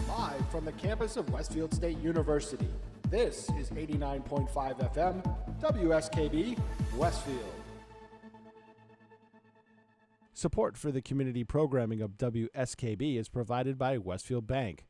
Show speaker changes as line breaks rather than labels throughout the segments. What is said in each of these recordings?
Live from the campus of Westfield State University, this is 89.5 FM, WSKB, Westfield. Support for the community programming of WSKB is provided by Westfield Bank.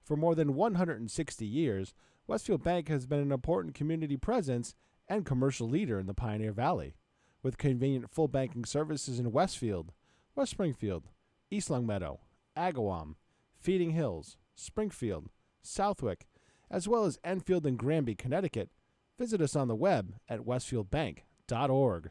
For more than 160 years, Westfield Bank has been an important community presence and commercial leader in the Pioneer Valley, with convenient full banking services in Westfield, West Springfield, East Longmeadow, Agawam, Feeding Hills, Springfield, Southwick, as well as Enfield and Granby, Connecticut. Visit us on the web at westfieldbank.org.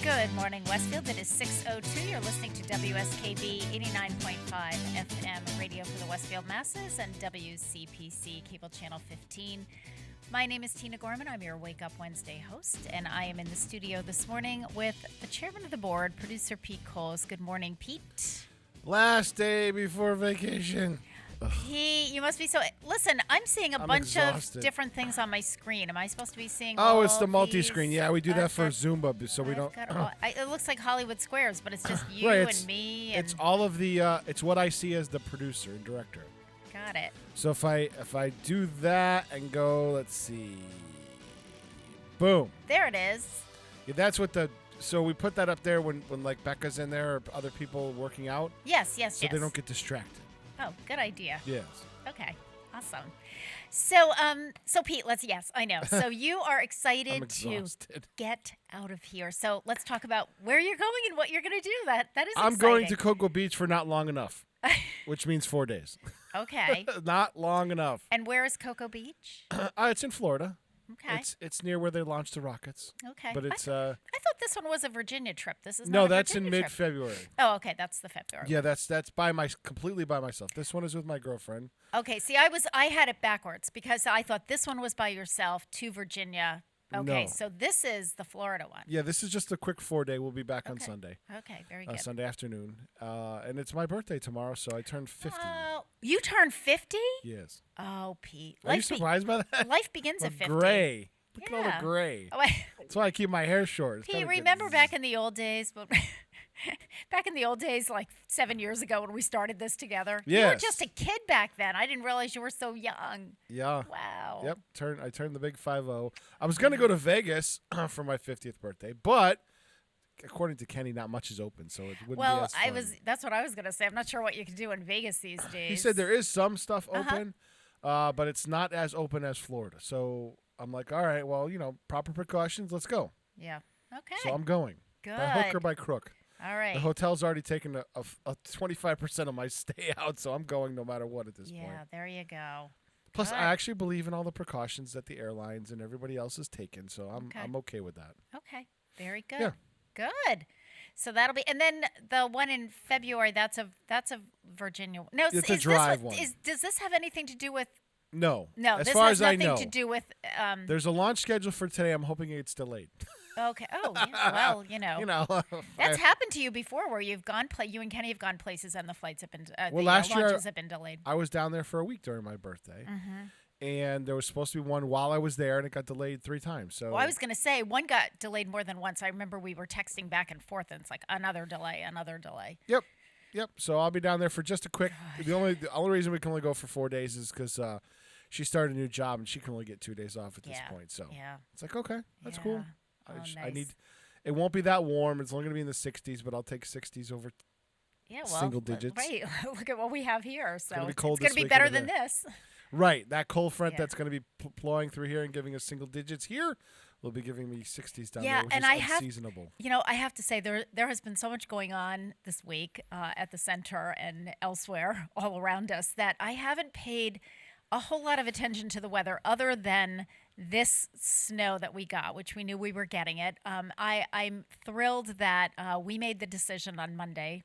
Good morning, Westfield. It is 6:02. You're listening to WSKB 89.5 FM radio for the Westfield masses and WCPC cable channel 15. My name is Tina Gorman. I'm your Wake Up Wednesday host, and I am in the studio this morning with the chairman of the board, producer Pete Coles. Good morning, Pete.
Last day before vacation.
You must be so. Listen, I'm seeing a bunch of different things on my screen. Am I supposed to be seeing?
Oh, it's the multi-screen. Yeah, we do that for Zumba, so we don't.
It looks like Hollywood Squares, but it's just you
right,
and me. And
it's all of the. It's what I see as the producer and director.
Got it.
So if I do that and go, let's see, boom.
There it is.
Yeah, that's what so we put that up there when like Becca's in there or other people working out.
Yes.
So they don't get distracted.
Oh, good idea.
Yes.
Okay. Awesome. So, Pete, I know. So you are
I'm
excited to
exhausted.
get out of here. So let's talk about where you're going and what you're going to do. That is
I'm
exciting.
going to Cocoa Beach for not long enough, which means 4 days.
Okay.
Not long enough.
And where is Cocoa Beach?
It's in Florida.
Okay.
It's near where they launched the rockets.
Okay.
But it's
I thought this one was a Virginia trip. This is
no,
not a
that's
Virginia
in
trip.
mid-February.
Oh, okay. That's the February.
Yeah, that's completely by myself. This one is with my girlfriend.
Okay. See, I had it backwards because I thought this one was by yourself to Virginia. Okay.
No.
So this is the Florida one.
Yeah, this is just a quick 4-day. We'll be back on
Okay.
Sunday.
Okay. Very good.
Sunday afternoon. And it's my birthday tomorrow, so I turned 50.
Oh, you turned 50?
Yes.
Oh, Pete.
Are you surprised by that?
Life begins at 50.
Gray. Look at all
Yeah.
the gray.
Oh, wait.
That's why I keep my hair short. It's
Pete,
gotta
remember
get
back in the old days, back in the old days, like 7 years ago when we started this together? You were
Yes.
just a kid back then. I didn't realize you were so young.
Yeah.
Wow.
Yep. I turned the big 50. I was gonna go to Vegas for my 50th birthday, but according to Kenny, not much is open, so it wouldn't be
Well,
as fun.
that's what I was going to say. I'm not sure what you can do in Vegas these days.
He said there is some stuff open, but it's not as open as Florida. So I'm like, all right, well, proper precautions. Let's go.
Yeah. Okay.
So I'm going.
Good.
By hook or by crook.
All right.
The hotel's already taken a 25% of my stay out, so I'm going no matter what at this point.
Yeah, there you go.
Plus,
Good.
I actually believe in all the precautions that the airlines and everybody else has taken, so I'm okay with that.
Okay. Very good.
Yeah.
Good. So that'll be, and then the one in February. That's a Virginia. No,
It's a drive one.
Does this have anything to do with?
No.
No,
as
this
far
has
as I
nothing
know,
to do with.
there's a launch schedule for today. I'm hoping it's delayed.
Okay. Oh, yeah, well, that's
I-
happened to you before, where you've gone. You and Kenny have gone places, and the flights have been.
last year
launches have been delayed.
I was down there for a week during my birthday,
Mm-hmm.
and there was supposed to be one while I was there, and it got delayed 3 times. So
Well, I was going to say one got delayed more than once. I remember we were texting back and forth, and it's like another delay.
Yep. So I'll be down there for just a quick. The only reason we can only go for 4 days is because she started a new job and she can only get 2 days off at this point. So
Yeah.
it's like, okay, that's
Yeah.
cool.
Oh,
I
nice.
need. It won't be that warm. It's only going to be in the 60s, but I'll take 60s over.
Yeah, well,
Single digits.
Right. Look at what we have here. So
gonna be
it's
cold
going to
this
be
week
better
over
than
there.
this.
Right, that cold front
Yeah.
that's going to be plowing through here and giving us single digits here will be giving me 60s down
Yeah,
there, which
and
is
I have-
unseasonable.
I have to say there has been so much going on this week at the center and elsewhere all around us that I haven't paid a whole lot of attention to the weather other than this snow that we got, which we knew we were getting it. I'm thrilled that we made the decision on Monday.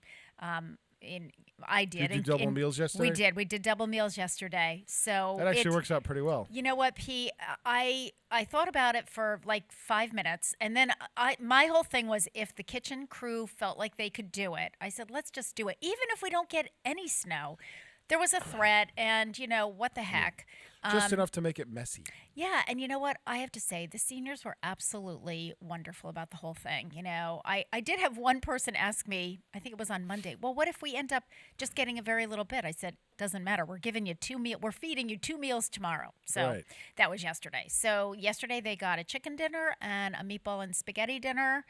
I did.
Did you do double meals yesterday?
We did. We did double meals yesterday. So
That actually works out pretty well.
You know what, P? I thought about it for like 5 minutes, and then my whole thing was if the kitchen crew felt like they could do it, I said, let's just do it, even if we don't get any snow. There was a threat, and what the heck?
Just enough to make it messy.
Yeah, and you know what? I have to say, the seniors were absolutely wonderful about the whole thing. I did have one person ask me, I think it was on Monday, well, what if we end up just getting a very little bit? I said, doesn't matter. We're giving you we're feeding you 2 meals tomorrow. So
Right.
that was yesterday. So yesterday they got a chicken dinner and a meatball and spaghetti dinner.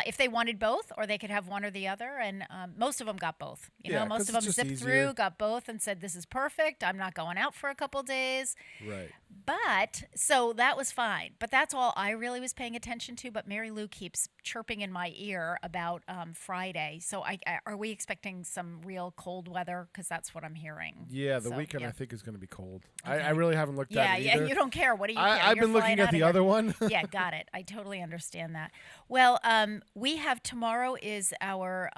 If they wanted both, or they could have one or the other, and most of them got both.
Yeah,
Most
'cause
of
it's
them
just
zipped
easier.
through, got both, and said, "This is perfect. I'm not going out for a couple days."
Right.
But so that was fine. But that's all I really was paying attention to. But Mary Lou keeps chirping in my ear about Friday. So are we expecting some real cold weather? Because that's what I'm hearing.
Yeah, the
So,
weekend
yeah.
I think is going to be cold.
Okay.
I really haven't looked at it either.
You don't care. What do you care?
I've
You're
been looking
flying
at
out
the
of
other
here.
one.
Yeah, got it. I totally understand that. Well, we have tomorrow is our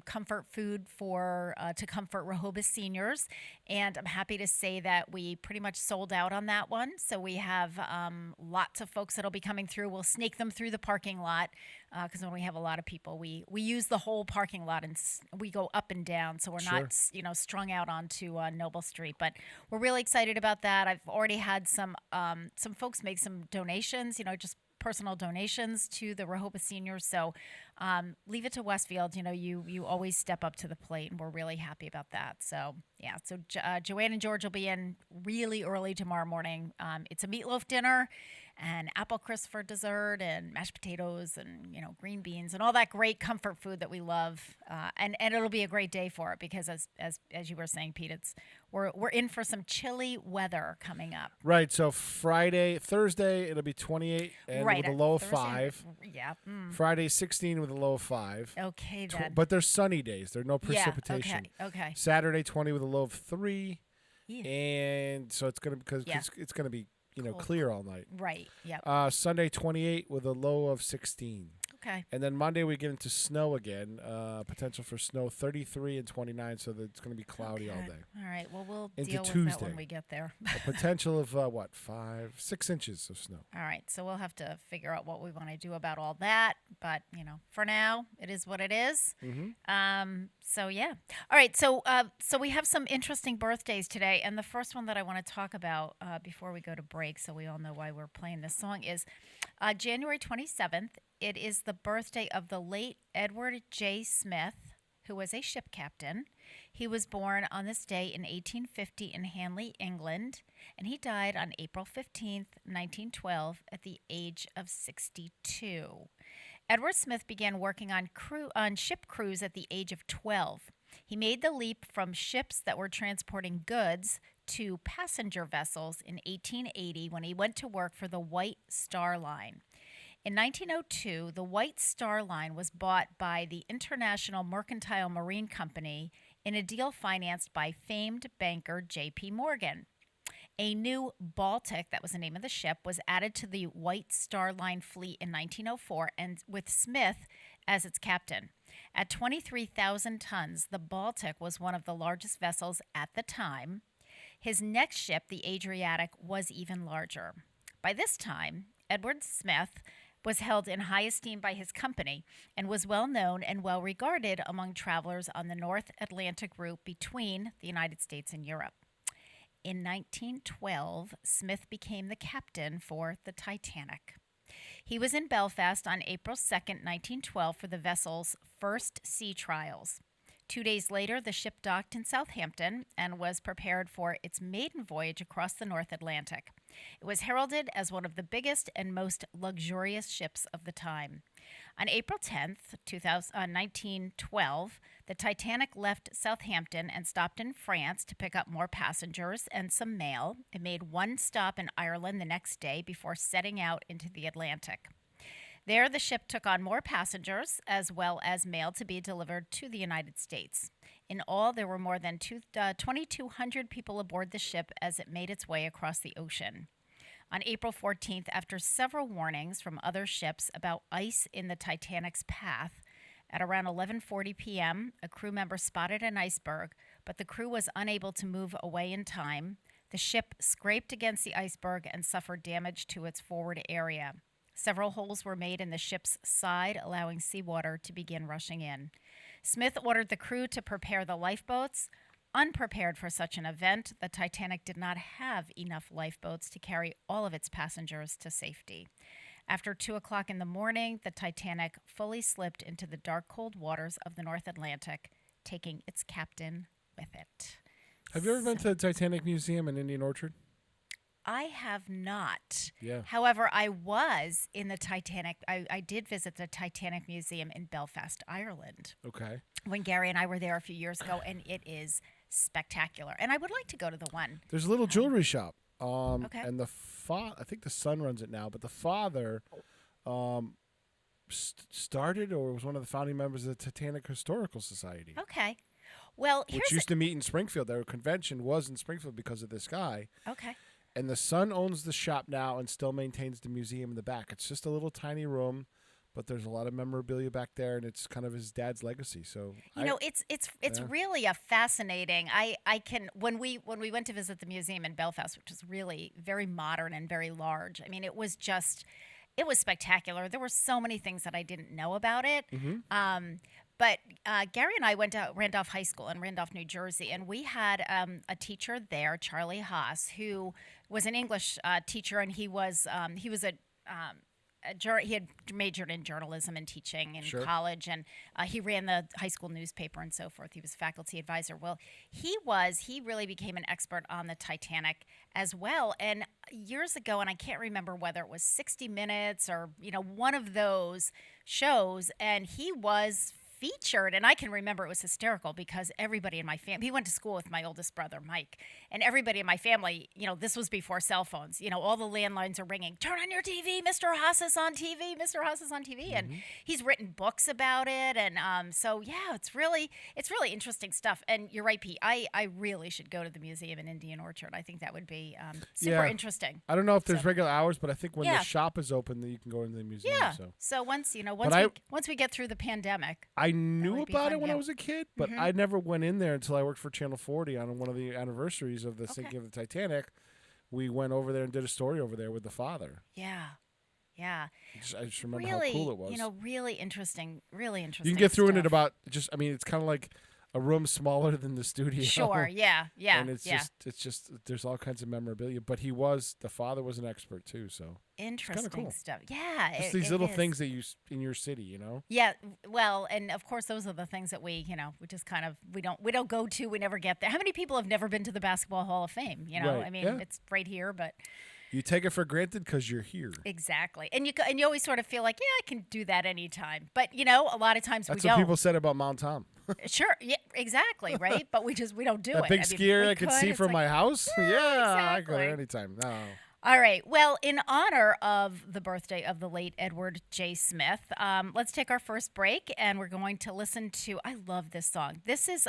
comfort food for to comfort Rehoboth seniors, and I'm happy to say that we pretty much sold out on that one. So we have lots of folks that'll be coming through. We'll sneak them through the parking lot because when we have a lot of people, we use the whole parking lot and we go up and down, so we're
Sure.
not strung out onto Noble Street. But we're really excited about that. I've already had some folks make some donations. Just personal donations to the Rehoboth seniors. So leave it to Westfield. You always step up to the plate, and we're really happy about that. So, yeah. So Joanne and George will be in really early tomorrow morning. It's a meatloaf dinner and apple crisp for dessert and mashed potatoes and, green beans and all that great comfort food that we love. And it'll be a great day for it because as you were saying, Pete, we're in for some chilly weather coming up.
Right. So Thursday, it'll be 28 and with a low of
Thursday,
5.
Yeah.
Friday, 16 with a low of 5.
Okay, then.
But there's sunny days. There's no precipitation.
Yeah, okay.
Saturday, 20 with a low of 3.
Yeah.
And so it's going to be clear all night.
Right. Yeah.
Sunday 28 with a low of 16.
Okay.
And then Monday we get into snow again. Potential for snow 33 and 29, so that it's going to be cloudy all day.
All right. Well, we'll
into
deal with
Tuesday.
that when we get there.
A potential of 6 inches of snow.
All right. So we'll have to figure out what we want to do about all that. But for now, it is what it is.
Mm-hmm.
So yeah. All right. So we have some interesting birthdays today, and the first one that I want to talk about before we go to break, so we all know why we're playing this song, is January 27th. It is the birthday of the late Edward J. Smith, who was a ship captain. He was born on this day in 1850 in Hanley, England, and he died on April 15th, 1912, at the age of 62. Edward Smith began working on ship crews at the age of 12. He made the leap from ships that were transporting goods to passenger vessels in 1880 when he went to work for the White Star Line. In 1902, the White Star Line was bought by the International Mercantile Marine Company in a deal financed by famed banker J.P. Morgan. A new Baltic, that was the name of the ship, was added to the White Star Line fleet in 1904, and with Smith as its captain. At 23,000 tons, the Baltic was one of the largest vessels at the time. His next ship, the Adriatic, was even larger. By this time, Edward Smith was held in high esteem by his company and was well known and well regarded among travelers on the North Atlantic route between the United States and Europe. In 1912, Smith became the captain for the Titanic. He was in Belfast on April 2nd, 1912 for the vessel's first sea trials. 2 days later, the ship docked in Southampton and was prepared for its maiden voyage across the North Atlantic. It was heralded as one of the biggest and most luxurious ships of the time. On April 10th, 1912, the Titanic left Southampton and stopped in France to pick up more passengers and some mail. It made one stop in Ireland the next day before setting out into the Atlantic. There, the ship took on more passengers as well as mail to be delivered to the United States. In all, there were more than 2,200 people aboard the ship as it made its way across the ocean. On April 14th, after several warnings from other ships about ice in the Titanic's path, at around 11:40 p.m., a crew member spotted an iceberg, but the crew was unable to move away in time. The ship scraped against the iceberg and suffered damage to its forward area. Several holes were made in the ship's side, allowing seawater to begin rushing in. Smith ordered the crew to prepare the lifeboats. Unprepared for such an event, the Titanic did not have enough lifeboats to carry all of its passengers to safety. After 2 o'clock in the morning, the Titanic fully slipped into the dark, cold waters of the North Atlantic, taking its captain with it.
Have you ever been to the Titanic Museum in Indian Orchard?
I have not.
Yeah.
However, I was in the Titanic. I did visit the Titanic Museum in Belfast, Ireland.
Okay.
When Gary and I were there a few years ago, and it is spectacular. And I would like to go to the one.
There's a little jewelry shop.
Okay.
And I think the son runs it now, but the father started or was one of the founding members of the Titanic Historical Society.
Okay. Well,
which used to meet in Springfield. Their convention was in Springfield because of this guy.
Okay.
And the son owns the shop now and still maintains the museum in the back. It's just a little tiny room, but there's a lot of memorabilia back there, and it's kind of his dad's legacy. So
it's really a fascinating. I can when we went to visit the museum in Belfast, which is really very modern and very large. I mean, it was spectacular. There were so many things that I didn't know about it.
Mm-hmm.
But Gary and I went to Randolph High School in Randolph, New Jersey, and we had a teacher there, Charlie Haas, who was an English teacher, and he was he had majored in journalism and teaching in
Sure.
college, and he ran the high school newspaper and so forth. He was a faculty advisor. Well, he really became an expert on the Titanic as well. And years ago, and I can't remember whether it was 60 Minutes or, one of those shows, and he was featured, and I can remember it was hysterical because everybody in my family, he went to school with my oldest brother, Mike, and everybody in my family, this was before cell phones, all the landlines are ringing, turn on your TV, Mr. Haas is on TV, Mr. Haas is on TV, and he's written books about it, and so yeah, it's really interesting stuff, and you're right, Pete, I really should go to the museum in Indian Orchard. I think that would be super interesting.
I don't know if there's regular hours, but I think when the shop is open, then you can go into the museum.
Yeah, so once we get through the pandemic,
I knew about it when I was a kid, but I never went in there until I worked for Channel 40 on one of the anniversaries of the sinking of the Titanic. We went over there and did a story over there with the father.
Yeah.
I just remember how cool it was.
Really interesting. You
can get through
stuff.
in it about it's kind of like a room smaller than the studio.
Sure, yeah.
And it's just there's all kinds of memorabilia. But the father was an expert too, so
interesting
cool
stuff. Yeah,
just these little things that you in your city,
Yeah, well, and of course those are the things that we just kind of we don't go to. We never get there. How many people have never been to the Basketball Hall of Fame?
Right.
I mean, it's right here, but.
You take it for granted because you're here.
Exactly. And you always sort of feel like, I can do that anytime. But, a lot of times
That's
we don't.
what people said about Mount Tom.
Sure. Yeah, exactly. Right. But we don't do
that
it.
big ski area I could see from my house. Yeah,
exactly.
I go there anytime. No.
All right. Well, in honor of the birthday of the late Edward J. Smith, let's take our first break. And we're going to listen to, I love this song. This is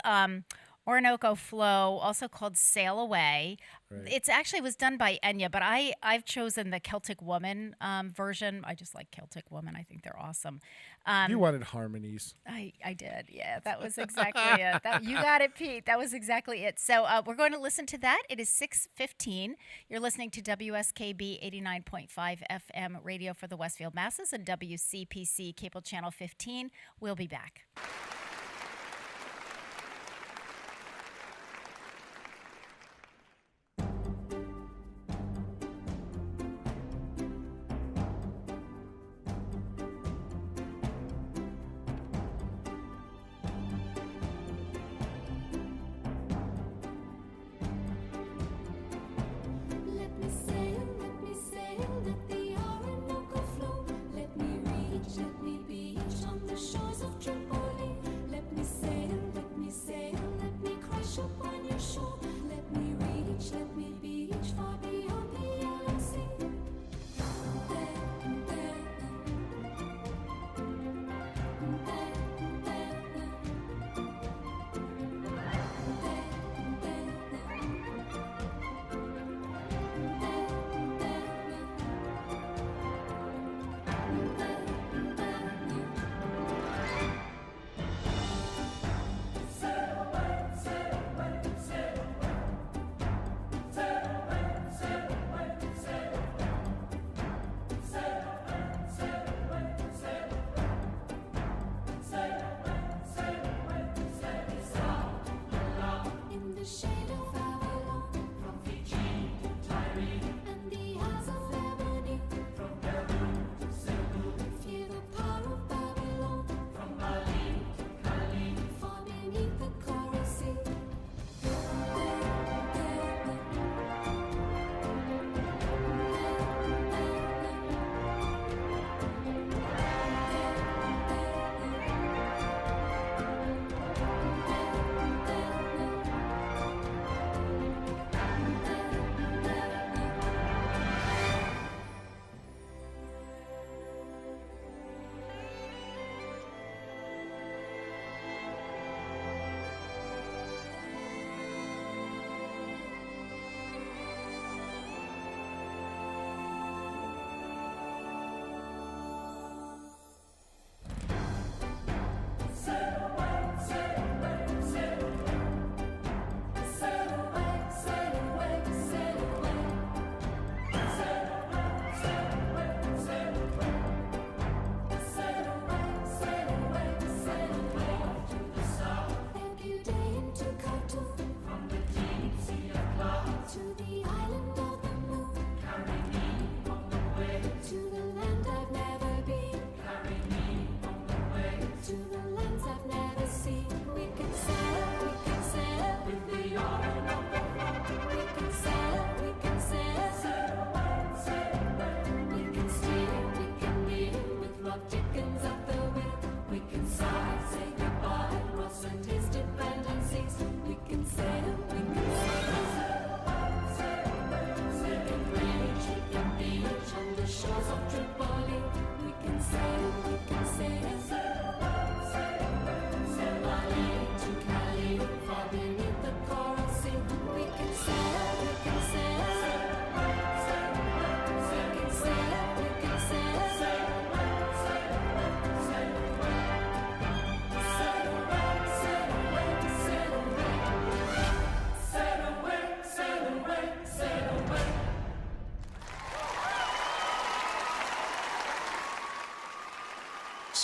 Orinoco Flow, also called Sail Away. Right. It's actually was done by Enya, but I've chosen the Celtic Woman version. I just like Celtic Woman. I think they're awesome.
You wanted harmonies.
I did. Yeah, that was exactly it. You got it, Pete. That was exactly it. So we're going to listen to that. It is 6:15. You're listening to WSKB 89.5 FM radio for the Westfield Masses and WCPC Cable Channel 15. We'll be back.
Let me beach on the shores of Tripoli.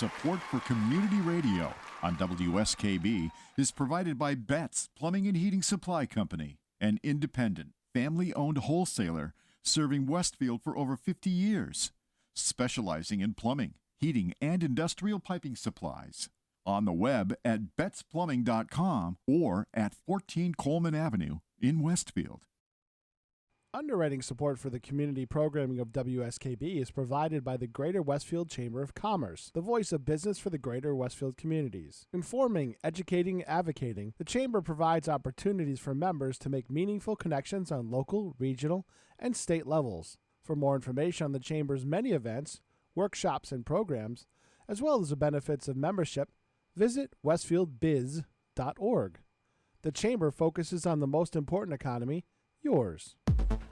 Support for community radio on WSKB is provided by Betts Plumbing and Heating Supply Company, an independent, family-owned wholesaler serving Westfield for over 50 years, specializing in plumbing, heating, and industrial piping supplies. On the web at bettsplumbing.com or at 14 Coleman Avenue in Westfield.
Underwriting support for the community programming of WSKB is provided by the Greater Westfield Chamber of Commerce, the voice of business for the Greater Westfield communities. Informing, educating, advocating, the Chamber provides opportunities for members to make meaningful connections on local, regional, and state levels. For more information on the Chamber's many events, workshops, and programs, as well as the benefits of membership, visit westfieldbiz.org. The Chamber focuses on the most important economy, yours.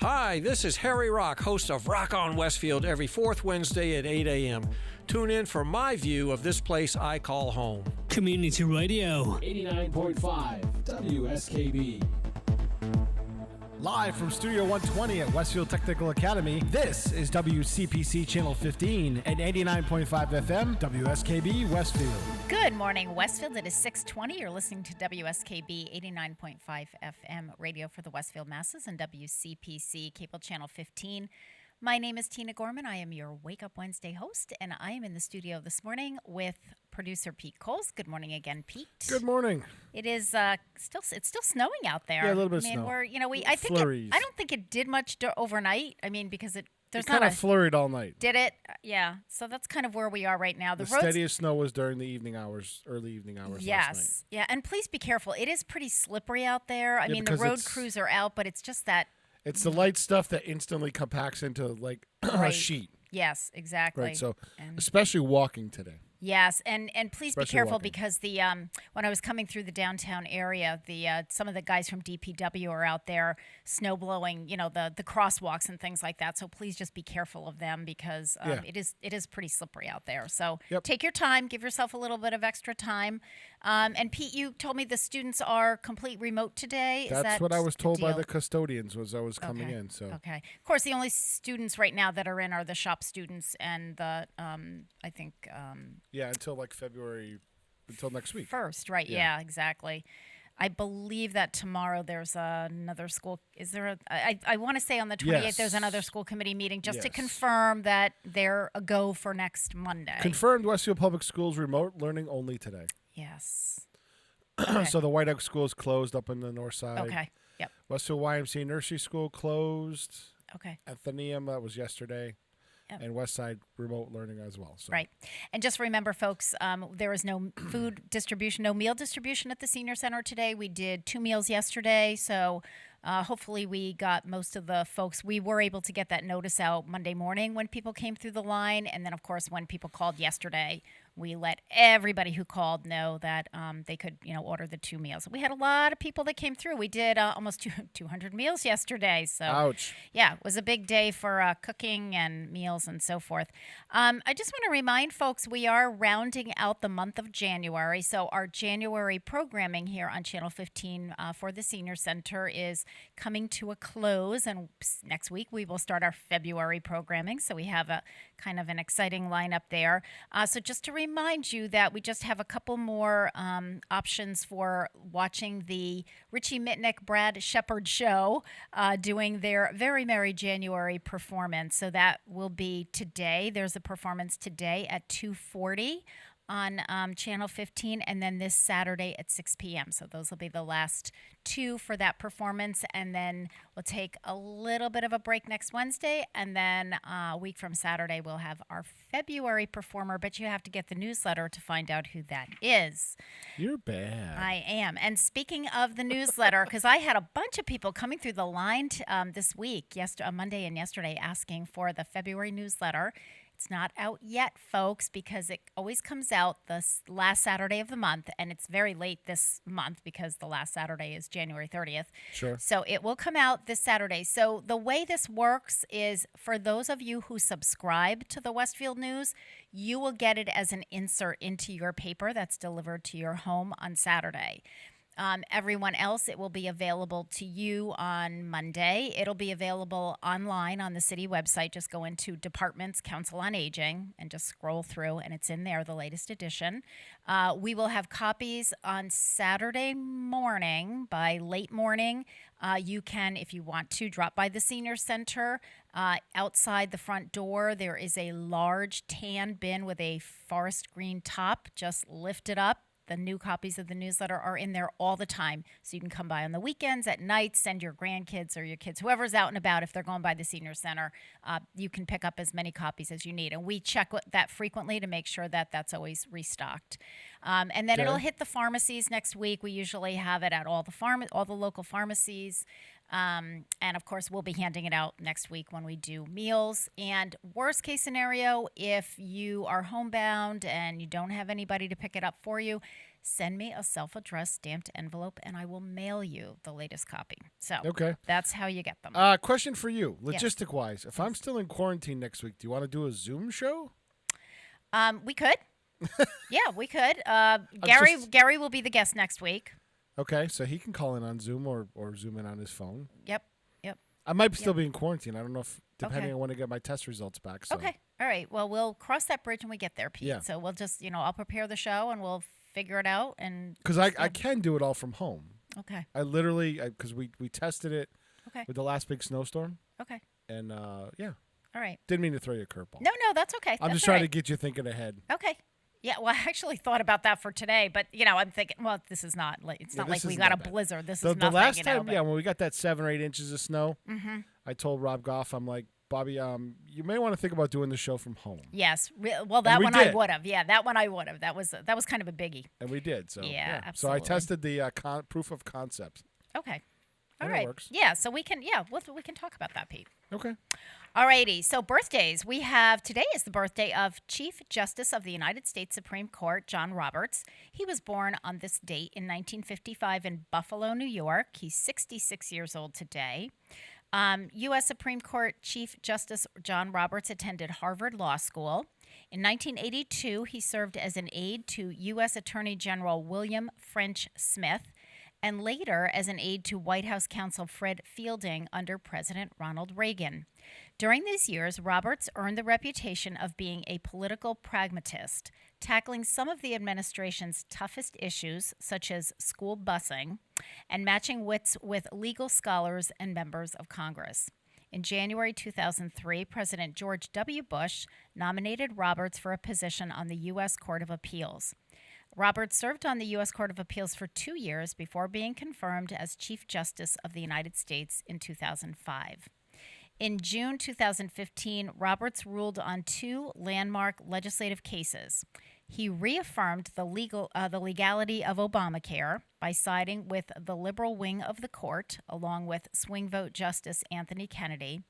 Hi, this is Harry Rock, host of Rock on Westfield every fourth Wednesday at 8 a.m. Tune in for my view of this place I call home.
Community Radio.
89.5 WSKB. Live from Studio 120 at Westfield Technical Academy, this is WCPC Channel 15 at 89.5 FM, WSKB Westfield.
Good morning, Westfield. It is 6:20. You're listening to WSKB 89.5 FM radio for the Westfield masses and WCPC Cable Channel 15. My name is Tina Gorman. I am your Wake Up Wednesday host, and I am in the studio this morning with producer Pete Coles. Good morning again, Pete.
Good morning.
It is still snowing out there.
Yeah, a little bit of
I mean,
snow.
I think
Flurries.
I don't think it did much overnight. I mean, because there's
It
not
kind
a
of flurried all night.
did it? Yeah. So that's kind of where we are right now.
The
roads,
steadiest snow was during the evening hours, early evening hours last night.
yes, yeah, and please be careful. It is pretty slippery out there. I mean, the
because
road
it's-
crews are out, but it's just that.
It's the light stuff that instantly compacts into like a
Right.
sheet.
Yes, exactly.
Right. So
And-
especially walking today.
Yes, and please be
Especially
careful
walking.
because the when I was coming through the downtown area, the some of the guys from DPW are out there snow blowing, the crosswalks and things like that. So please just be careful of them because
Yeah.
it is pretty slippery out there. So
Yep.
take your time, give yourself a little bit of extra time. And Pete, you told me the students are complete remote today. Is
That's
that
what I was told by
deal?
the custodians as I was coming
Okay.
in. So
Okay. Of course, the only students right now that are in are the shop students and the I think
yeah, until until next week.
first, right?
Yeah.
Yeah, exactly. I believe that tomorrow there's another school. Is there I want to say on the 28th there's another
Yes.
school committee meeting just to
Yes.
confirm that they're a go for next Monday.
Confirmed Westfield Public Schools remote learning only today.
Yes. Okay.
So the White Oak School is closed up on the north side.
Okay. Yep.
Westfield YMCA Nursery School closed.
Okay.
Athenaeum, that was yesterday.
Yep.
And West Side remote learning as well. So.
Right. And just remember, folks, there is no food distribution, no meal distribution at the Senior Center today. We did 2 meals yesterday, so hopefully we got most of the folks. We were able to get that notice out Monday morning when people came through the line. And then, of course, when people called yesterday, we let everybody who called know that they could, order the 2 meals. We had a lot of people that came through. We did almost 200 meals yesterday. So,
Ouch.
yeah, it was a big day for cooking and meals and so forth. I just want to remind folks we are rounding out the month of January. So our January programming here on Channel 15 for the Senior Center is coming to a close. And next week we will start our February programming. So we have a kind of an exciting lineup there. So just to remind you that we just have a couple more options for watching the Richie Mitnick, Brad Shepard show doing their Very Merry January performance. So that will be today. There's a performance today at 2:40 on Channel 15, and then this Saturday at 6 p.m. So those will be the last 2 for that performance, and then we'll take a little bit of a break next Wednesday, and then a week from Saturday we'll have our February performer, but you have to get the newsletter to find out who that is.
You're bad.
I am. And speaking of the newsletter, because I had a bunch of people coming through the line this week, Monday and yesterday, asking for the February newsletter. It's not out yet, folks, because it always comes out the last Saturday of the month, and it's very late this month because the last Saturday is January 30th.
Sure.
So it will come out this Saturday. So the way this works is for those of you who subscribe to the Westfield News, you will get it as an insert into your paper that's delivered to your home on Saturday. Everyone else, it will be available to you on Monday. It'll be available online on the city website. Just go into Departments, Council on Aging, and just scroll through, and it's in there, the latest edition. We will have copies on Saturday morning by late morning. You can, if you want to, drop by the Senior Center. Outside the front door, there is a large tan bin with a forest green top. Just lift it up. The new copies of the newsletter are in there all the time. So you can come by on the weekends, at night, send your grandkids or your kids, whoever's out and about, if they're going by the Senior Center, you can pick up as many copies as you need. And we check that frequently to make sure that that's always restocked. And then it'll hit the pharmacies next week. We usually have it at all the local pharmacies. And of course, we'll be handing it out next week when we do meals. And worst case scenario, if you are homebound and you don't have anybody to pick it up for you, send me a self-addressed stamped envelope and I will mail you the latest copy. So that's how you get them.
Question for you, logistic-wise. If I'm still in quarantine next week, do you want to do a Zoom show?
We could. Yeah, we could. Gary will be the guest next week.
Okay, so he can call in on Zoom or Zoom in on his phone.
Yep.
I might still be in quarantine. I don't know if, depending on when I get my test results back. So.
Okay. All right. Well, we'll cross that bridge when we get there, Pete.
Yeah.
So we'll just, I'll prepare the show and we'll figure it out. And
because I can do it all from home.
Okay.
I literally, because we tested it
Okay.
with the last big snowstorm.
Okay.
And yeah.
All right.
Didn't mean to throw you a curveball.
No, that's okay.
I'm just trying to get you thinking ahead.
Okay. Yeah, well, I actually thought about that for today, but I'm thinking, well, this is not like it's not like we got a blizzard. This is nothing.
The last time, when we got that 7 or 8 inches of snow, I told Rob Goff, I'm like, Bobby, you may want to think about doing the show from home.
Yes, well, that one I would have. Yeah, that one I would have. That was kind of a biggie.
And we did. So
yeah. Absolutely.
So I tested the proof of concept.
Okay. All
and
right.
It works.
Yeah, so we can we can talk about that, Pete.
Okay.
Alrighty, so birthdays. Today is the birthday of Chief Justice of the United States Supreme Court, John Roberts. He was born on this date in 1955 in Buffalo, New York. He's 66 years old today. U.S. Supreme Court Chief Justice John Roberts attended Harvard Law School. In 1982, he served as an aide to U.S. Attorney General William French Smith, and later as an aide to White House counsel Fred Fielding under President Ronald Reagan. During these years, Roberts earned the reputation of being a political pragmatist, tackling some of the administration's toughest issues, such as school busing, and matching wits with legal scholars and members of Congress. In January 2003, President George W. Bush nominated Roberts for a position on the U.S. Court of Appeals. Roberts served on the U.S. Court of Appeals for 2 years before being confirmed as Chief Justice of the United States in 2005. In June 2015, Roberts ruled on 2 landmark legislative cases. He reaffirmed the legality of Obamacare by siding with the liberal wing of the court, along with swing vote Justice Anthony Kennedy.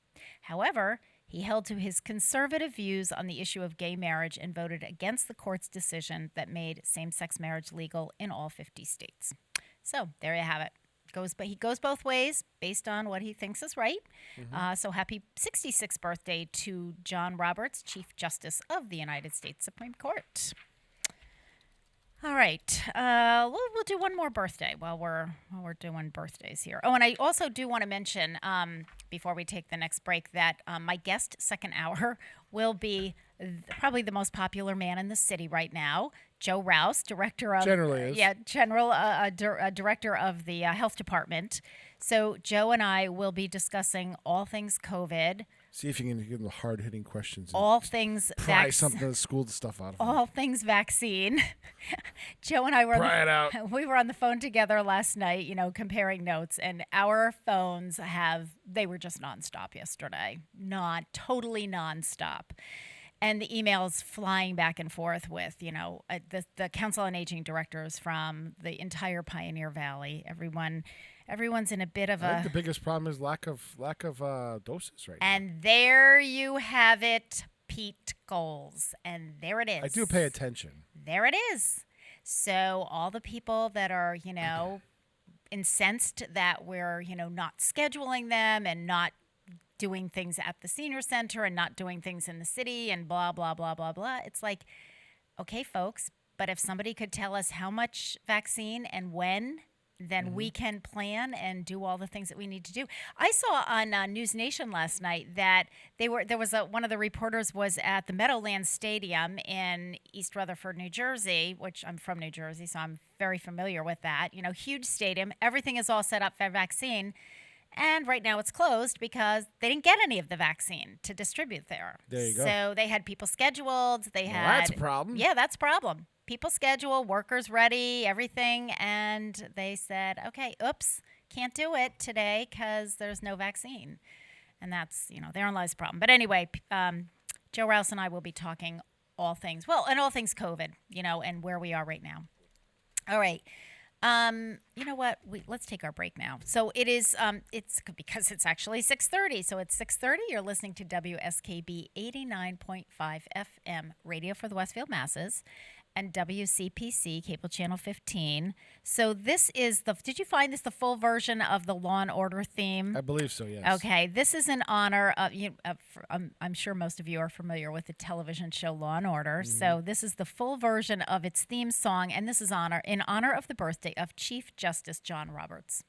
However, he held to his conservative views on the issue of gay marriage and voted against the court's decision that made same-sex marriage legal in all 50 states. So there you have it. He goes both ways based on what he thinks is right. So happy 66th birthday to John Roberts, Chief Justice of the United States Supreme Court. All right, we'll do one more birthday while we're doing birthdays here. Oh, and I also do want to mention before we take the next break that my guest second hour will be probably the most popular man in the city right now, Joe Rouse, director of director of the health department. So Joe and I will be discussing all things COVID.
See if you can give them the hard-hitting questions.
All things
pry something of the school stuff out of them.
All things vaccine. Joe and I were we were on the phone together last night, comparing notes, and our phones they were just nonstop yesterday. Totally nonstop. And the emails flying back and forth with, the Council on Aging directors from the entire Pioneer Valley. Everyone's in a bit of
I think the biggest problem is lack of doses right now.
And there you have it, Pete Goals. And there it is.
I do pay attention.
There it is. So all the people that are, incensed that we're, not scheduling them and not doing things at the senior center and not doing things in the city and blah, blah, blah, blah, blah. It's like, okay, folks, but if somebody could tell us how much vaccine and when then we can plan and do all the things that we need to do. I saw on News Nation last night that one of the reporters was at the Meadowlands Stadium in East Rutherford, New Jersey, which I'm from New Jersey, so I'm very familiar with that. You know, huge stadium. Everything is all set up for vaccine. And right now it's closed because they didn't get any of the vaccine to distribute there.
There you go.
So they had people scheduled.
That's a problem.
Yeah, that's a problem. People schedule, workers ready, everything. And they said, okay, oops, can't do it today because there's no vaccine. And that's, therein lies the problem. But anyway, Joe Rouse and I will be talking all things COVID, and where we are right now. All right. You know what? Let's take our break now. So it is, it's because it's actually 6:30. So it's 6:30. You're listening to WSKB 89.5 FM radio for the Westfield masses and WCPC cable channel 15. So this is did you find this the full version of the Law and Order theme?
I believe so, yes.
Okay. This is in honor of, I'm sure most of you are familiar with the television show Law and Order. So this is the full version of its theme song, and this is in honor of the birthday of Chief Justice John Roberts.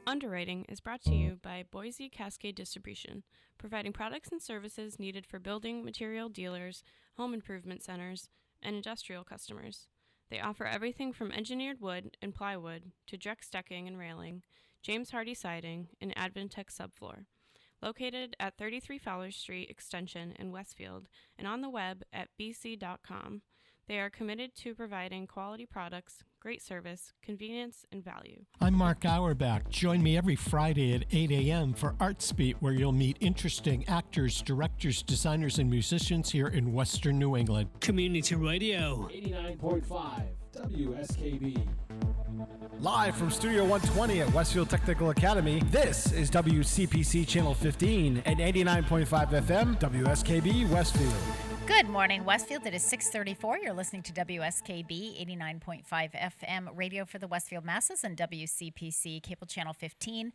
Underwriting is brought to you by Boise Cascade Distribution, providing products and services needed for building material dealers, home improvement centers, and industrial customers. They offer everything from engineered wood and plywood to Drex decking and railing, James Hardie siding, and Advantech subfloor. Located at 33 Fowler Street Extension in Westfield and on the web at bc.com, they are committed to providing quality products, great service, convenience, and value.
I'm Mark Auerbach. Join me every Friday at 8 a.m. for ArtsBeat, where you'll meet interesting actors, directors, designers, and musicians here in Western New England.
Community Radio.
89.5 WSKB.
Live from Studio 120 at Westfield Technical Academy, this is WCPC Channel 15 and 89.5 FM, WSKB Westfield.
Good morning, Westfield. It is 6:34. You're listening to WSKB 89.5 FM radio for the Westfield Masses and WCPC Cable Channel 15.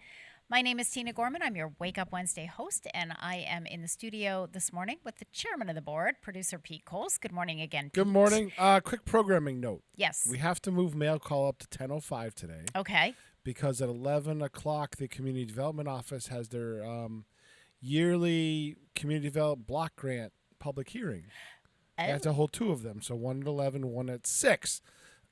My name is Tina Gorman. I'm your Wake Up Wednesday host, and I am in the studio this morning with the chairman of the board, producer Pete Coles. Good morning again, Pete.
Good morning. Quick programming note.
Yes.
We have to move mail call up to 10:05 today.
Okay.
Because at 11 o'clock, the Community Development Office has their yearly Community Development Block Grant public hearing.
Oh.
They have to hold two of them, so one at 11, one at 6.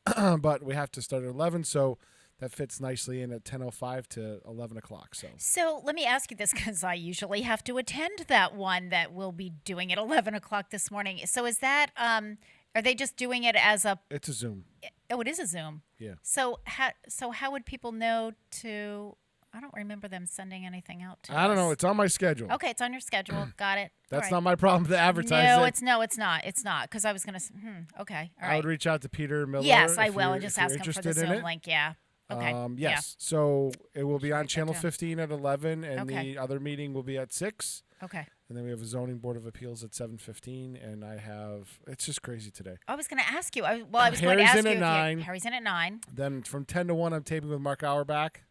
But we have to start at 11, so that fits nicely in at 10:05 to 11 o'clock.
So let me ask you this, because I usually have to attend that one that we'll be doing at 11 o'clock this morning. So is that, are they just doing it as a...
It's a Zoom.
Oh, it is a Zoom.
Yeah.
So how would people know to... I don't remember them sending anything out to us.
I don't know. It's on my schedule.
Okay, it's on your schedule. Got it.
That's
All right.
not my problem to advertise
No,
it.
it's not. It's not, because I was going to... okay, all right.
I would reach out to Peter Miller.
Yes, I
if
will,
you're-
and just
if you're
ask him for the
interested in
Zoom
it.
link. Yeah. Okay.
Yes. So it will be on
write that
Channel
down.
15 at 11, and
Okay.
the other meeting will be at 6.
Yeah. Okay.
And then we have a Zoning Board of Appeals at 7:15, and I have... It's just crazy today.
I was going to ask you. I was going to
Harry's
ask
in
you.
at
if
9.
Harry's in at 9.
Then from 10 to 1, I'm taping with Mark Auerbach.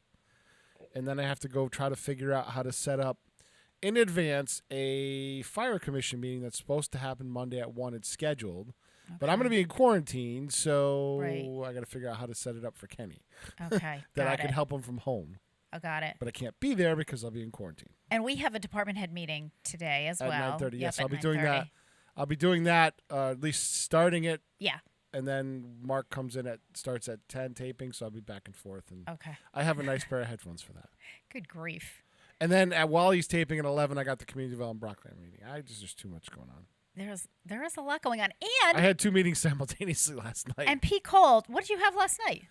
And then I have to go try to figure out how to set up in advance a fire commission meeting that's supposed to happen Monday at 1. It's scheduled. But I'm going to be in quarantine, so I got to figure out how to set it up for Kenny.
Okay.
that
got
I
it.
can help him from home.
I got it.
But I can't be there because I'll be in quarantine.
And we have a department head meeting today as well.
At 9:30, yes.
Yep,
I'll be
at
doing
9:30.
that. I'll be doing that, at least starting it.
Yeah.
And then Mark comes in starts at 10 taping, so I'll be back and forth. And
Okay.
I have a nice pair of headphones for that.
Good grief.
And then while he's taping at 11, I got the Community Development Block Grant meeting. There's just too much going on.
There is a lot going on. And
I had 2 meetings simultaneously last night.
And Pete Cole, what did you have last night?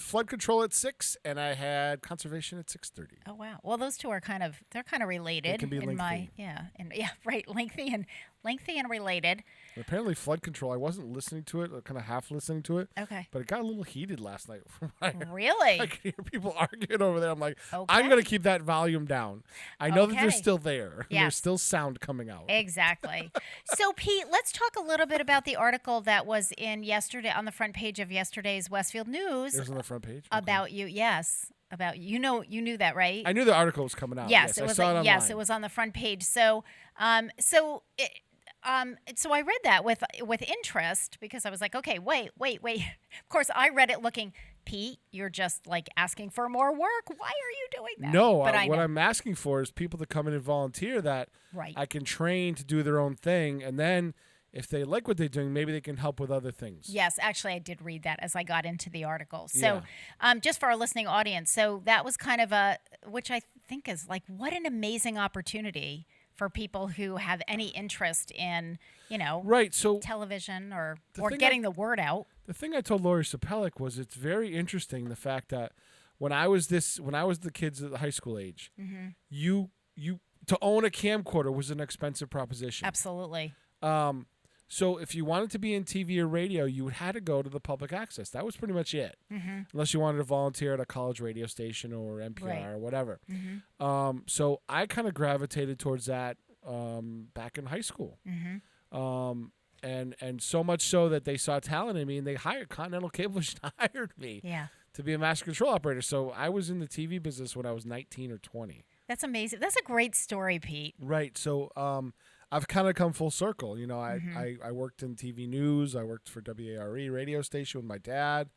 Flood control at 6, and I had conservation at 6:30.
Oh wow. Well, those two are kind of related.
They can be lengthy.
Right, lengthy and related.
And apparently, flood control. I wasn't listening to it, kind of half listening to it.
Okay.
But it got a little heated last night.
Really?
I could hear people arguing over there. I'm like,
Okay.
I'm going to keep that volume down. I know that they're
Okay.
still there.
Yes.
There's still sound coming out.
Exactly. So, Pete, let's talk a little bit about the article that was in yesterday on the front page of yesterday's Westfield News
It was on the front page. Okay.
about you. Yes, about you knew that, right?
I knew the article was coming out.
Yes, it
I
was.
saw it
Yes,
online.
it was on the front page. So I read that with interest because I was like, okay, wait. Of course, I read it looking, Pete, you're just like asking for more work. Why are you doing that?
No,
but
what I'm asking for is people to come in and volunteer that
Right.
I can train to do their own thing, and then if they like what they're doing, maybe they can help with other things.
Yes, actually, I did read that as I got into the article. So, just for our listening audience, so that was kind of which I think is like, what an amazing opportunity for people who have any interest in,
Right. So
television or
thing
getting the word out.
the thing I told Lori Sapelic was it's very interesting the fact that when I was the kids at the high school age,
Mm-hmm.
you to own a camcorder was an expensive proposition.
Absolutely.
So if you wanted to be in TV or radio, you had to go to the public access. That was pretty much it, unless you wanted to volunteer at a college radio station or NPR
Right.
or whatever.
Mm-hmm.
So I kind of gravitated towards that back in high school, and so much so that they saw talent in me and they hired Continental Cablevision hired me
Yeah.
to be a master control operator. So I was in the TV business when I was 19 or 20.
That's amazing. That's a great story, Pete.
Right. So I've kind of come full circle. I worked in TV news. I worked for WARE radio station with my dad.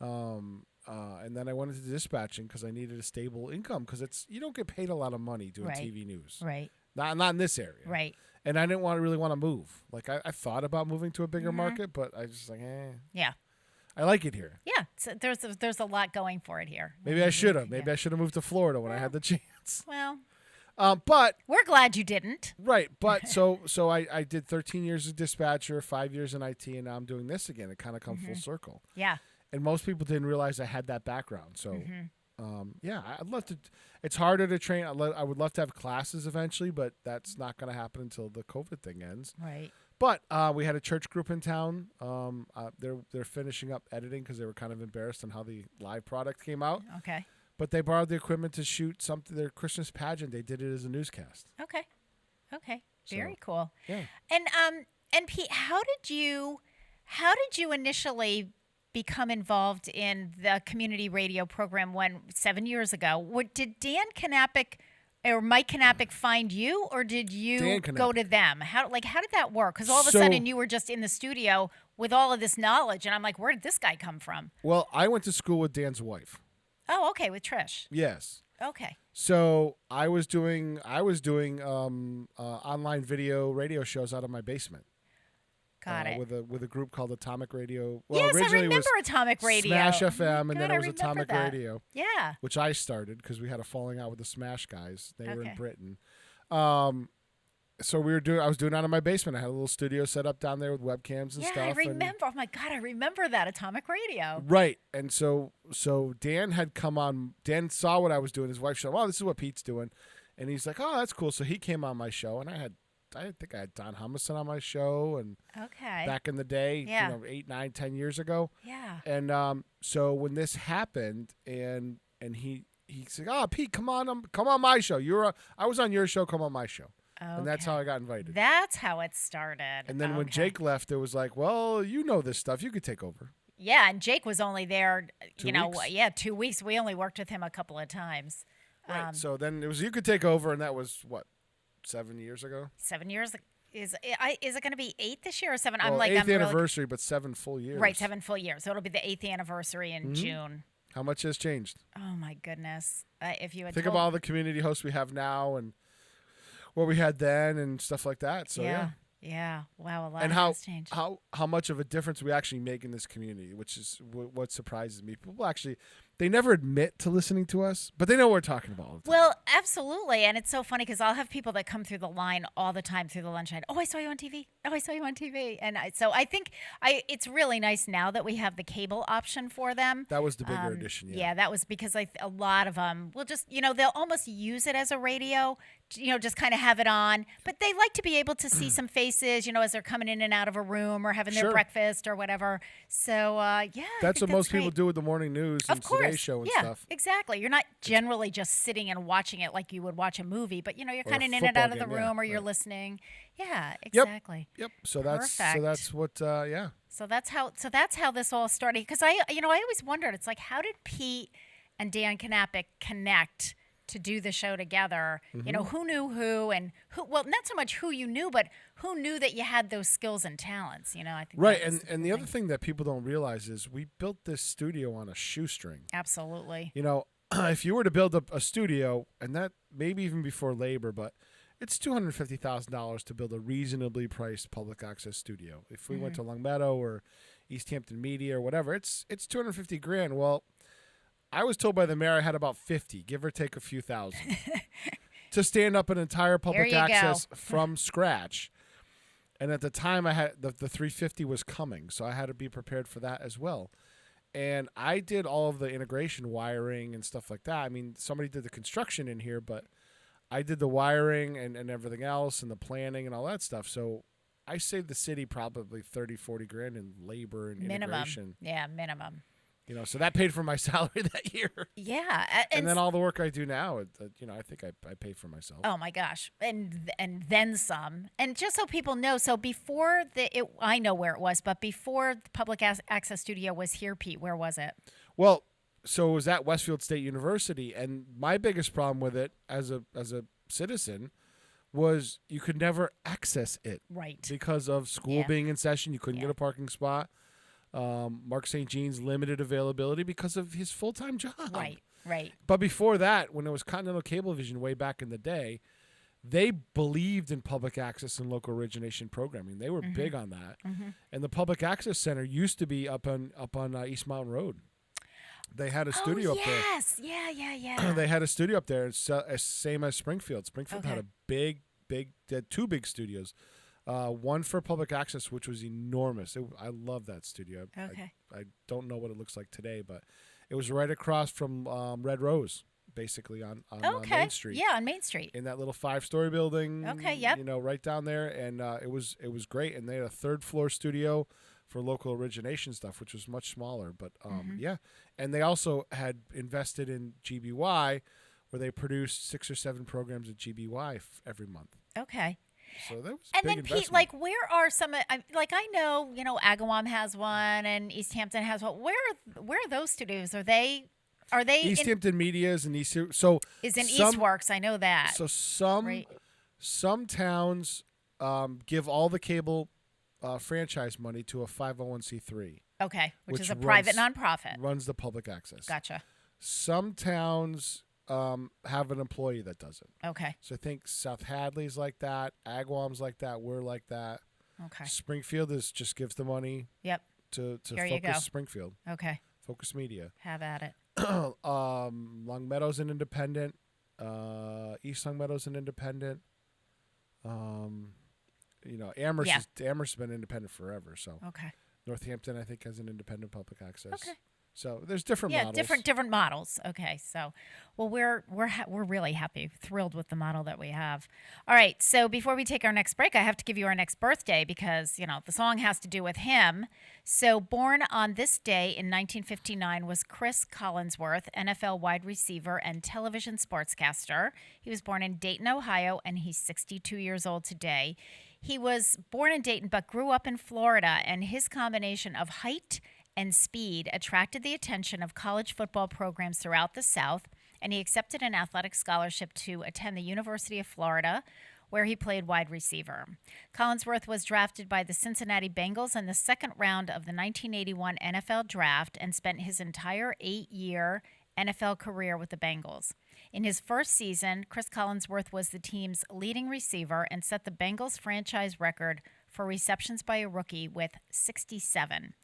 And then I went into dispatching because I needed a stable income because you don't get paid a lot of money doing
Right.
TV news.
Right.
Not in this area.
Right.
And I didn't really want to move. Like I thought about moving to a bigger market, but I was just like,
Yeah.
I like it here.
Yeah. So there's a lot going for it here.
Maybe I should have. Maybe I should have moved to Florida when I had the chance.
Well,
But
we're glad you didn't.
right. But so I did 13 years as dispatcher, 5 years in IT, and now I'm doing this again. It kind of come full circle.
Yeah.
and most people didn't realize I had that background. So,
Mm-hmm.
yeah, I'd love to. It's harder to train. I would love to have classes eventually, but that's not going to happen until the COVID thing ends.
Right.
But we had a church group in town. They're finishing up editing because they were kind of embarrassed on how the live product came out.
Okay.
But they borrowed the equipment to shoot their Christmas pageant. They did it as a newscast.
Okay. Okay.
So,
Very cool.
Yeah.
And Pete, how did you initially become involved in the community radio program 7 years ago? Did Dan Knappich or Mike Knappich find you, or did you go to them? How did that work? Because all of a sudden you were just in the studio with all of this knowledge, and I'm like, where did this guy come from?
Well, I went to school with Dan's wife.
Oh, okay, with Trish.
Yes.
Okay.
So I was doing online radio shows out of my basement.
Got it.
With a group called Atomic Radio. Well,
Yes, I
originally
remember
it was
Atomic Radio.
Smash FM, and
God,
then
I
it was
remember
Atomic
that.
Radio.
Yeah.
Which I started because we had a falling out with the Smash guys. They were in
Okay.
Britain. So I was doing it out of my basement. I had a little studio set up down there with webcams and
Yeah,
stuff.
I remember. Oh my God, I remember that Atomic Radio.
Right. And so Dan had come on. Dan saw what I was doing. His wife said, "Oh, this is what Pete's doing," and he's like, "Oh, that's cool." So he came on my show, and I think I had Don Humison on my show, and
Okay.
back in the day,
Yeah.
8, 9, 10 years ago.
Yeah.
And so when this happened, and he said, "Oh, Pete, come on my show. I was on your show. Come on my show." And that's how I got invited.
That's how it started.
And then when Jake left, it was like, well, you know this stuff. You could take over.
Yeah, and Jake was only there,
2 weeks?
2 weeks. We only worked with him a couple of times.
Right. So then it was you could take over, and that was, what, 7 years ago?
7 years. Is it going to be 8 this year or 7?
Well,
I'm like,
8th anniversary, but 7 full years.
Right, 7 full years. So it'll be the 8th anniversary in June.
How much has changed?
Oh, my goodness. If you had
Think
told
of all the community hosts we have now and what we had then and stuff like that. So, yeah.
Yeah. Wow, a lot
And
has changed.
how much of a difference we actually make in this community, which is what surprises me. People actually, they never admit to listening to us, but they know what we're talking about all the time.
Well, absolutely. And it's so funny because I'll have people that come through the line all the time through the lunch line. Oh, I saw you on TV. Oh, I saw you on TV. And so I think it's really nice now that we have the cable option for them.
That was the bigger addition.
Yeah, that was because a lot of them will just, they'll almost use it as a radio, just kind of have it on. But they like to be able to see some faces, as they're coming in and out of a room or having their
Sure.
breakfast or whatever. So, yeah.
That's what most people
great.
do with the morning news and
Of course.
Today's Show and
yeah,
stuff.
exactly. You're not generally just sitting and watching it like you would watch a movie, but you're
Or
kind
a
of in and
football
out of the
game,
room
yeah,
or you're
right.
listening. Yeah, exactly.
Yep. So that's
Perfect.
what. Yeah.
So that's how this all started. Because I always wondered. It's like, how did Pete and Dan Knappich connect to do the show together?
Mm-hmm.
Who knew who, and who? Well, not so much who you knew, but who knew that you had those skills and talents. I think
Right.
that was
And the other thing that people don't realize is we built this studio on a shoestring.
absolutely.
If you were to build a studio, and that maybe even before labor, but it's $250,000 to build a reasonably priced public access studio. If we went to Longmeadow or East Hampton Media or whatever, it's $250,000. Well, I was told by the mayor I had about 50, give or take a few thousand, to stand up an entire public
There you
access
go.
from scratch. And at the time, I had the 350 was coming, so I had to be prepared for that as well. And I did all of the integration, wiring, and stuff like that. I mean, somebody did the construction in here, but I did the wiring and everything else and the planning and all that stuff. So I saved the city probably 30, 40 grand in labor and
Minimum.
integration.
Yeah, minimum.
So that paid for my salary that year.
Yeah,
And then all the work I do now, I think I pay for myself.
oh my gosh, and then some. And just so people know, so before I know where it was, but before the public access studio was here, Pete, where was it?
Well, so it was at Westfield State University, and my biggest problem with it as a citizen was you could never access it.
Right.
Because of school
Yeah.
being in session, you couldn't
Yeah.
get a parking spot. Mark St. Jean's limited availability because of his full-time job.
Right.
But before that, when it was Continental Cablevision way back in the day, they believed in public access and local origination programming. They were big on that. And the Public Access Center used to be up on East Mountain Road. They had a studio up there.
Yes. Yeah.
They had a studio up there, same as Springfield. Springfield had
Okay.
a big, they had two big studios. One for public access, which was enormous. I love that studio.
Okay.
I don't know what it looks like today, but it was right across from Red Rose, basically on Main Street.
Yeah, on Main Street.
In that little 5-story building.
Okay, yep.
Right down there, and it was great. And they had a 3rd floor studio for local origination stuff, which was much smaller. But yeah, and they also had invested in GBY, where they produced 6 or 7 programs at GBY every month.
Okay.
So that was
and
big
then
investment.
Pete, like, where are some? I know, Agawam has one and East Hampton has one. Where are those studios? Are they
East Hampton Media is in East. So
is in Eastworks. I know that.
So some towns give all the cable franchise money to a 501c3.
Okay, which is a private nonprofit.
Runs the public access.
Gotcha.
Some towns have an employee that does it.
Okay.
So I think South Hadley's like that. Agawam's like that. We're like that.
Okay.
Springfield just gives the money.
Yep.
To
Here you go.
Focus Springfield.
Okay.
Focus Media.
Have at it.
Long Meadow's an independent. East Long Meadow's an independent. Amherst's been independent forever. So
okay.
Northampton, I think, has an independent public access.
Okay.
So there's different models.
Yeah, different models. Okay, so we're really happy, thrilled with the model that we have. All right, so before we take our next break, I have to give you our next birthday because the song has to do with him. So born on this day in 1959 was Chris Collinsworth, NFL wide receiver and television sportscaster. He was born in Dayton, Ohio, and he's 62 years old today. He was born in Dayton but grew up in Florida, and his combination of height and speed attracted the attention of college football programs throughout the South, and he accepted an athletic scholarship to attend the University of Florida, where he played wide receiver. Collinsworth was drafted by the Cincinnati Bengals in the second round of the 1981 NFL Draft and spent his entire 8-year NFL career with the Bengals. In his first season, Chris Collinsworth was the team's leading receiver and set the Bengals franchise record for receptions by a rookie with 67.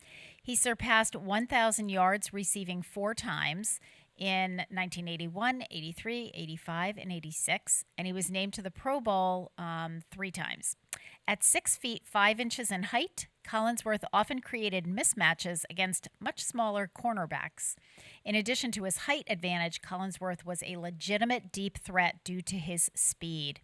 He surpassed 1,000 yards receiving 4 times in 1981, 83, 85, and 86, and he was named to the Pro Bowl 3 times. At 6 feet 5 inches in height, Collinsworth often created mismatches against much smaller cornerbacks. In addition to his height advantage, Collinsworth was a legitimate deep threat due to his speed.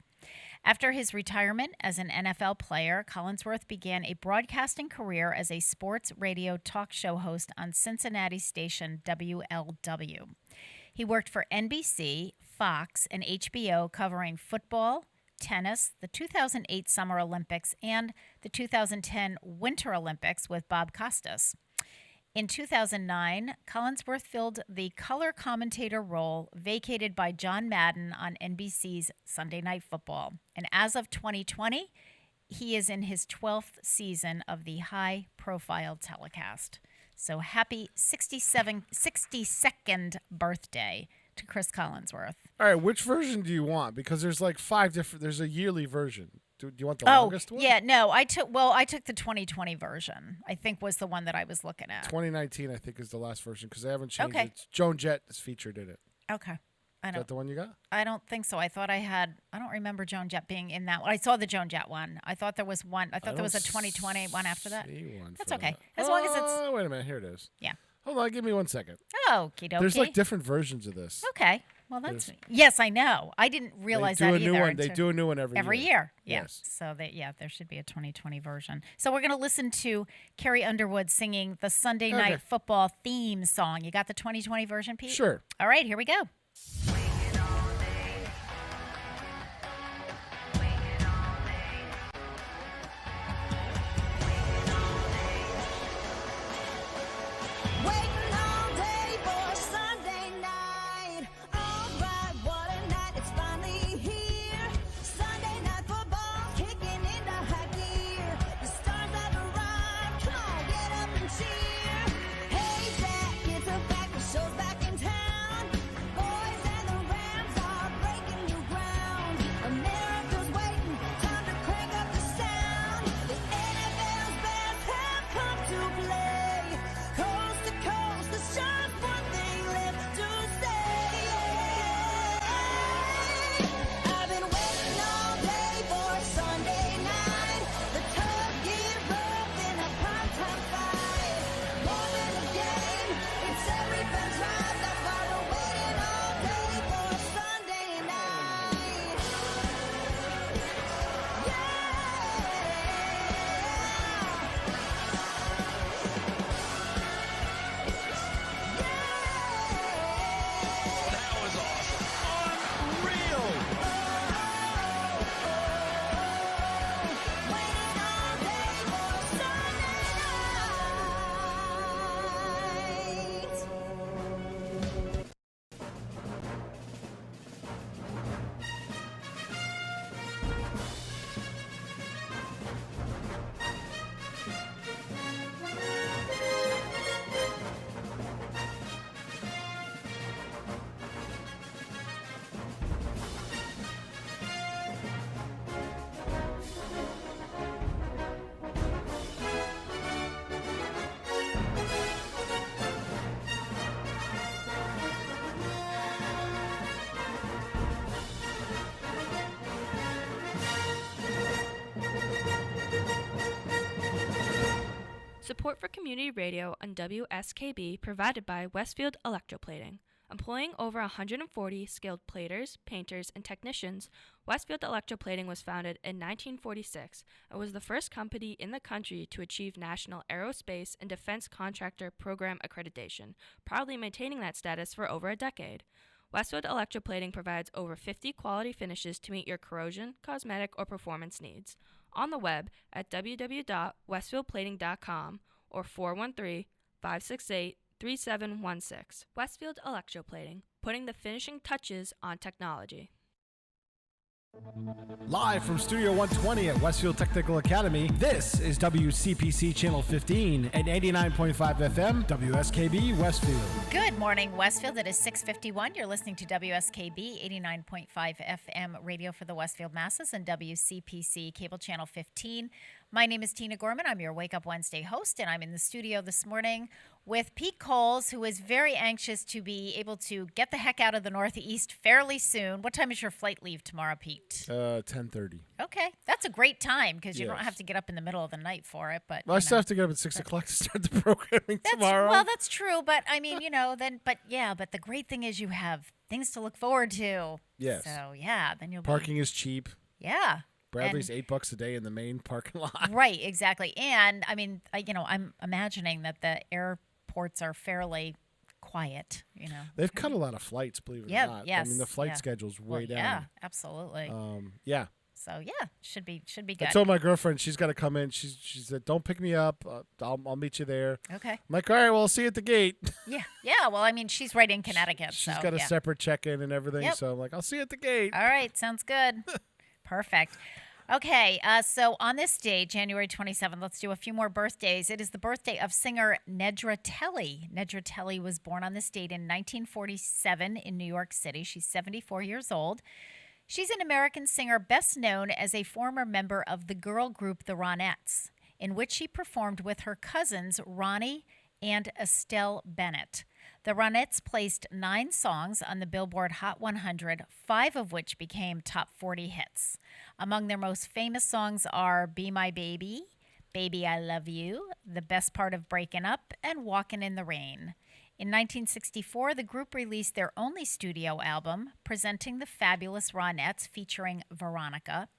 After his retirement as an NFL player, Collinsworth began a broadcasting career as a sports radio talk show host on Cincinnati station WLW. He worked for NBC, Fox, and HBO covering football, tennis, the 2008 Summer Olympics, and the 2010 Winter Olympics with Bob Costas. In 2009, Collinsworth filled the color commentator role vacated by John Madden on NBC's Sunday Night Football. And as of 2020, he is in his 12th season of the high-profile telecast. So happy 62nd birthday to Chris Collinsworth.
All right, which version do you want? Because there's like 5 different. There's a yearly version. Do you want the longest one?
Yeah, no, I took the 2020 version. I think was the one that I was looking at.
2019, I think, is the last version because they haven't changed
Okay.
it. Joan Jett is featured in it.
Okay.
Is that the one you got?
I don't think so. I don't remember Joan Jett being in that one. I saw theAn Jett one. I thought there was one. I thought there was a 2020 one after that. That's okay. As long as it's.
Wait a minute. Here it is.
Yeah.
Hold on. Give me 1 second.
Okie dokie.
There's like different versions of this.
Okay. Well, yes, I know. I didn't realize that either.
They do a new one every year.
Yeah.
Yes.
So there should be a 2020 version. So we're going to listen to Carrie Underwood singing the Sunday Night Football theme song. You got the 2020 version, Pete?
Sure.
All right, here we go.
Hey, Jack, it's a fact, the show's back in town. Boy,
Support for community radio on WSKB provided by Westfield Electroplating. Employing over 140 skilled platers, painters, and technicians, Westfield Electroplating was founded in 1946 and was the first company in the country to achieve National Aerospace and Defense Contractor Program accreditation, proudly maintaining that status for over a decade. Westfield Electroplating provides over 50 quality finishes to meet your corrosion, cosmetic, or performance needs. On the web at www.westfieldplating.com or 413-568-3716. Westfield Electroplating, putting the finishing touches on technology.
Live from Studio 120 at Westfield Technical Academy, this is WCPC Channel 15 and 89.5 FM, WSKB Westfield.
Good morning, Westfield. It is 6:51. You're listening to WSKB 89.5 FM radio for the Westfield masses and WCPC cable channel 15. My name is Tina Gorman. I'm your Wake Up Wednesday host, and I'm in the studio this morning with Pete Coles, who is very anxious to be able to get the heck out of the Northeast fairly soon. What time is your flight leave tomorrow, Pete?
10:30.
Okay. That's a great time because you don't
Yes.
have to get up in the middle of the night for it. But
Well, I still have to get up at 6 o'clock to start the programming tomorrow.
Well, that's true. But I mean, but the great thing is you have things to look forward to.
Yes.
So, yeah, then you'll
Parking is cheap.
Yeah.
Bradley's $8 a day in the main parking lot.
Right, exactly. And I mean, I'm imagining that the airports are fairly quiet,
They've cut a lot of flights, believe it
Yeah,
or not.
yes,
I mean, the flight
yeah.
schedule's
Well,
way down.
yeah, absolutely.
Yeah.
So yeah, should be
I
good.
told my girlfriend she's got to come in. She said, "Don't pick me up. I'll meet you there."
Okay.
I'm like, "All right, well, I'll see you at the gate."
Yeah. Well, I mean, she's right in Connecticut.
She's
so,
got a
yeah.
separate check-in and everything,
Yep.
so I'm like, "I'll see you at the gate."
All right, sounds good. Perfect. Okay, so on this day, January 27th, let's do a few more birthdays. It is the birthday of singer Nedra Talley. Nedra Talley was born on this date in 1947 in New York City. She's 74 years old. She's an American singer best known as a former member of the girl group The Ronettes, in which she performed with her cousins Ronnie and Estelle Bennett. The Ronettes placed 9 songs on the Billboard Hot 100, 5 of which became top 40 hits. Among their most famous songs are Be My Baby, Baby I Love You, The Best Part of Breaking Up, and Walkin' in the Rain. In 1964, the group released their only studio album, presenting the fabulous Ronettes featuring Veronica.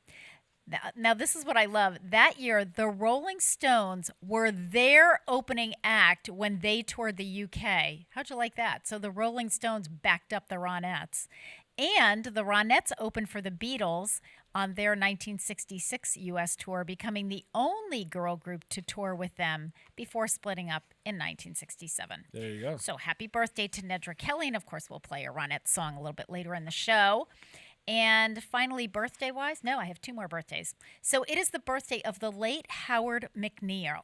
Now, this is what I love. That year, the Rolling Stones were their opening act when they toured the UK. How'd you like that? So the Rolling Stones backed up the Ronettes. And the Ronettes opened for the Beatles on their 1966 U.S. tour, becoming the only girl group to tour with them before splitting up in 1967.
There you go.
So happy birthday to Nedra Kelly. And, of course, we'll play a Ronette song a little bit later in the show. And finally, birthday-wise, I have 2 more birthdays. So it is the birthday of the late Howard McNear.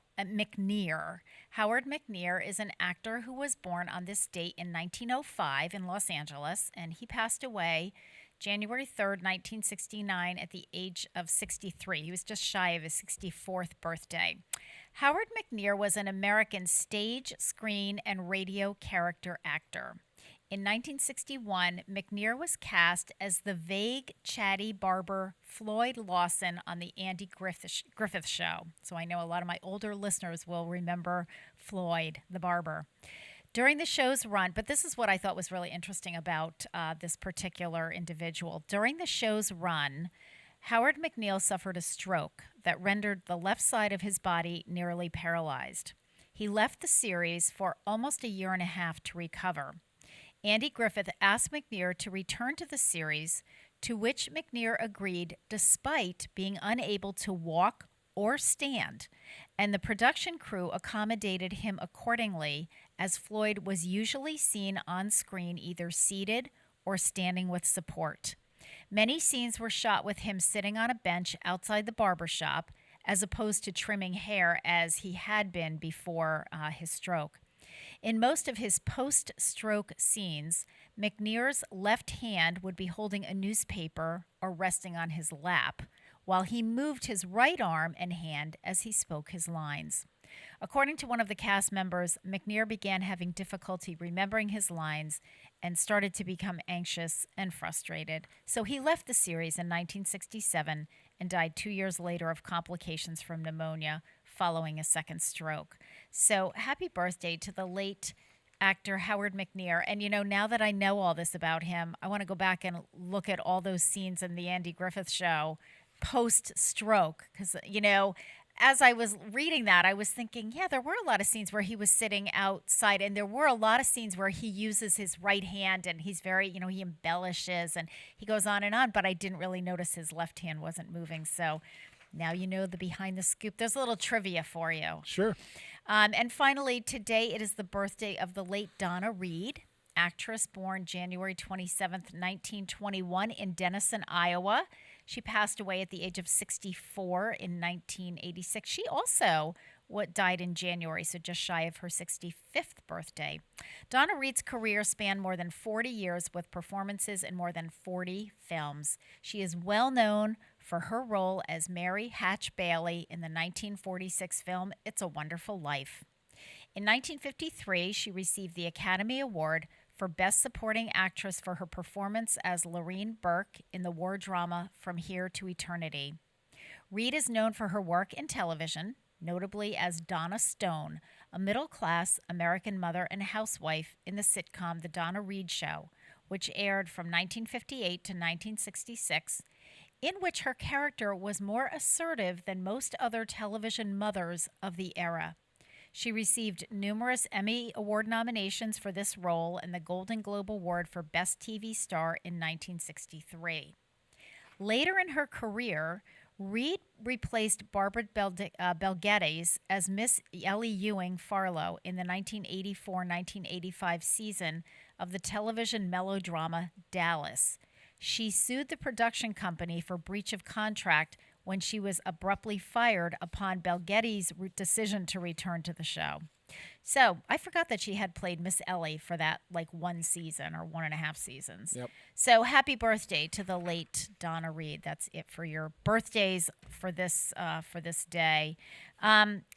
Howard McNear is an actor who was born on this date in 1905 in Los Angeles, and he passed away January 3rd, 1969 at the age of 63. He was just shy of his 64th birthday. Howard McNear was an American stage, screen, and radio character actor. In 1961, McNear was cast as the vague, chatty barber Floyd Lawson on the Andy Griffith Show. So I know a lot of my older listeners will remember Floyd, the barber. During the show's run, but this is what I thought was really interesting about this particular individual. During the show's run, Howard McNear suffered a stroke that rendered the left side of his body nearly paralyzed. He left the series for almost a year and a half to recover. Andy Griffith asked McNear to return to the series, to which McNear agreed despite being unable to walk or stand, and the production crew accommodated him accordingly, as Floyd was usually seen on screen either seated or standing with support. Many scenes were shot with him sitting on a bench outside the barbershop, as opposed to trimming hair as he had been before his stroke. In most of his post-stroke scenes, McNear's left hand would be holding a newspaper or resting on his lap, while he moved his right arm and hand as he spoke his lines. According to one of the cast members, McNear began having difficulty remembering his lines and started to become anxious and frustrated. So he left the series in 1967 and died 2 years later of complications from pneumonia following a second stroke. So happy birthday to the late actor Howard McNear. And, now that I know all this about him, I want to go back and look at all those scenes in the Andy Griffith Show post-stroke. Because, as I was reading that, I was thinking, yeah, there were a lot of scenes where he was sitting outside, and there were a lot of scenes where he uses his right hand, and he's very, he embellishes, and he goes on, but I didn't really notice his left hand wasn't moving. So now you know the behind the scoop. There's a little trivia for you.
Sure.
And finally, today it is the birthday of the late Donna Reed, actress born January 27th, 1921 in Denison, Iowa. She passed away at the age of 64 in 1986. She also died in January, so just shy of her 65th birthday. Donna Reed's career spanned more than 40 years with performances in more than 40 films. She is well known for her role as Mary Hatch Bailey in the 1946 film It's a Wonderful Life. In 1953, she received the Academy Award for Best Supporting Actress for her performance as Lorene Burke in the war drama From Here to Eternity. Reed is known for her work in television, notably as Donna Stone, a middle-class American mother and housewife in the sitcom The Donna Reed Show, which aired from 1958 to 1966, in which her character was more assertive than most other television mothers of the era. She received numerous Emmy Award nominations for this role and the Golden Globe Award for Best TV Star in 1963. Later in her career, Reed replaced Barbara Belgettis as Miss Ellie Ewing Farlow in the 1984-1985 season of the television melodrama Dallas. She sued the production company for breach of contract when she was abruptly fired upon Belgetti's decision to return to the show. So I forgot that she had played Miss Ellie for that one season or 1.5 seasons.
Yep.
So happy birthday to the late Donna Reed. That's it for your birthdays for this day.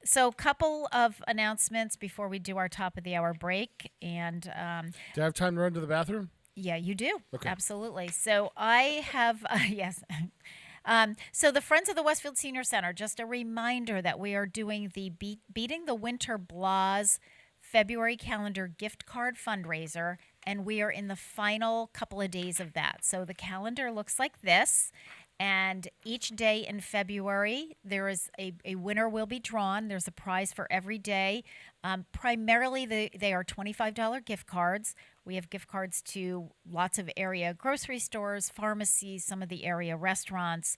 So a couple of announcements before we do our top of the hour break. And
do I have time to run to the bathroom?
Yeah, you do.
Okay.
Absolutely. So I have yes. So the Friends of the Westfield Senior Center, just a reminder that we are doing the Beating the Winter Blahs February calendar gift card fundraiser, and we are in the final couple of days of that. So the calendar looks like this, and each day in February, there is a winner will be drawn. There's a prize for every day. Primarily, they are $25 gift cards. We have gift cards to lots of area grocery stores, pharmacies, some of the area restaurants,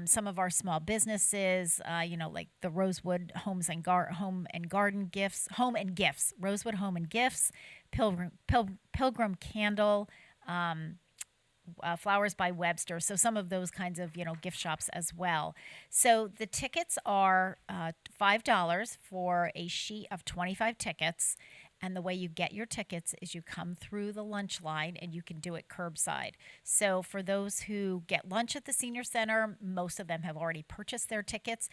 some of our small businesses, like the Rosewood Home and Garden Gifts, Rosewood Home and Gifts, Pilgrim Candle, Flowers by Webster. So some of those kinds of, gift shops as well. So the tickets are $5 for a sheet of 25 tickets. And the way you get your tickets is you come through the lunch line and you can do it curbside. So for those who get lunch at the Senior Center, most of them have already purchased their tickets.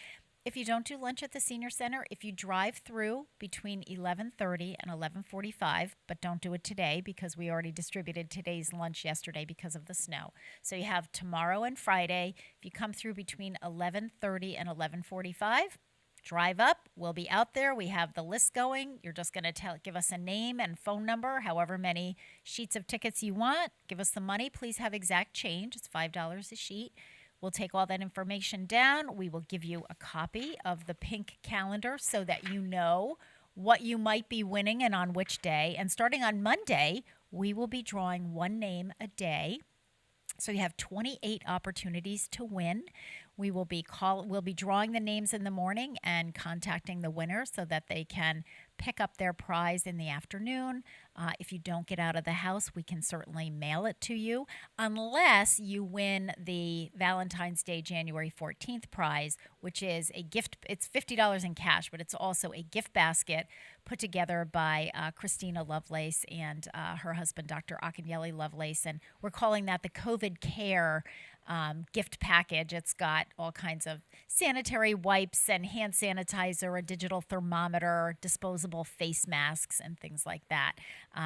If you don't do lunch at the Senior Center, if you drive through between 11:30 and 11:45, but don't do it today because we already distributed today's lunch yesterday because of the snow. So you have tomorrow and Friday. If you come through between 11:30 and 11:45, drive up. We'll be out there. We have the list going. You're just going to give us a name and phone number, however many sheets of tickets you want. Give us the money. Please have exact change. It's $5 a sheet. We'll take all that information down. We will give you a copy of the pink calendar so that you know what you might be winning and on which day. And starting on Monday, we will be drawing one name a day. So you have 28 opportunities to win. We'll be drawing the names in the morning and contacting the winner so that they can pick up their prize in the afternoon. If you don't get out of the house, we can certainly mail it to you, unless you win the Valentine's Day, January 14th prize, which is a gift. It's $50 in cash, but it's also a gift basket put together by Christina Lovelace and her husband, Dr. Akinyele Lovelace. And we're calling that the COVID Care gift package. It's got all kinds of sanitary wipes and hand sanitizer, a digital thermometer, disposable face masks, and things like that.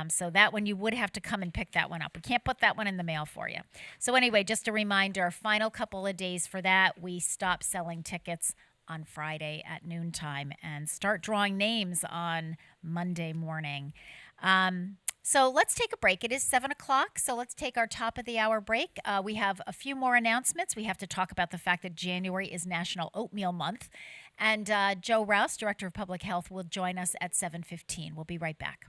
So that one, you would have to come and pick that one up. We can't put that one in the mail for you. So anyway, just a reminder, final couple of days for that. We stop selling tickets on Friday at noontime and start drawing names on Monday morning. So let's take a break. It is 7 o'clock, so let's take our top of the hour break. We have a few more announcements. We have to talk about the fact that January is National Oatmeal Month. And Joe Rouse, Director of Public Health, will join us at 7:15. We'll be right back.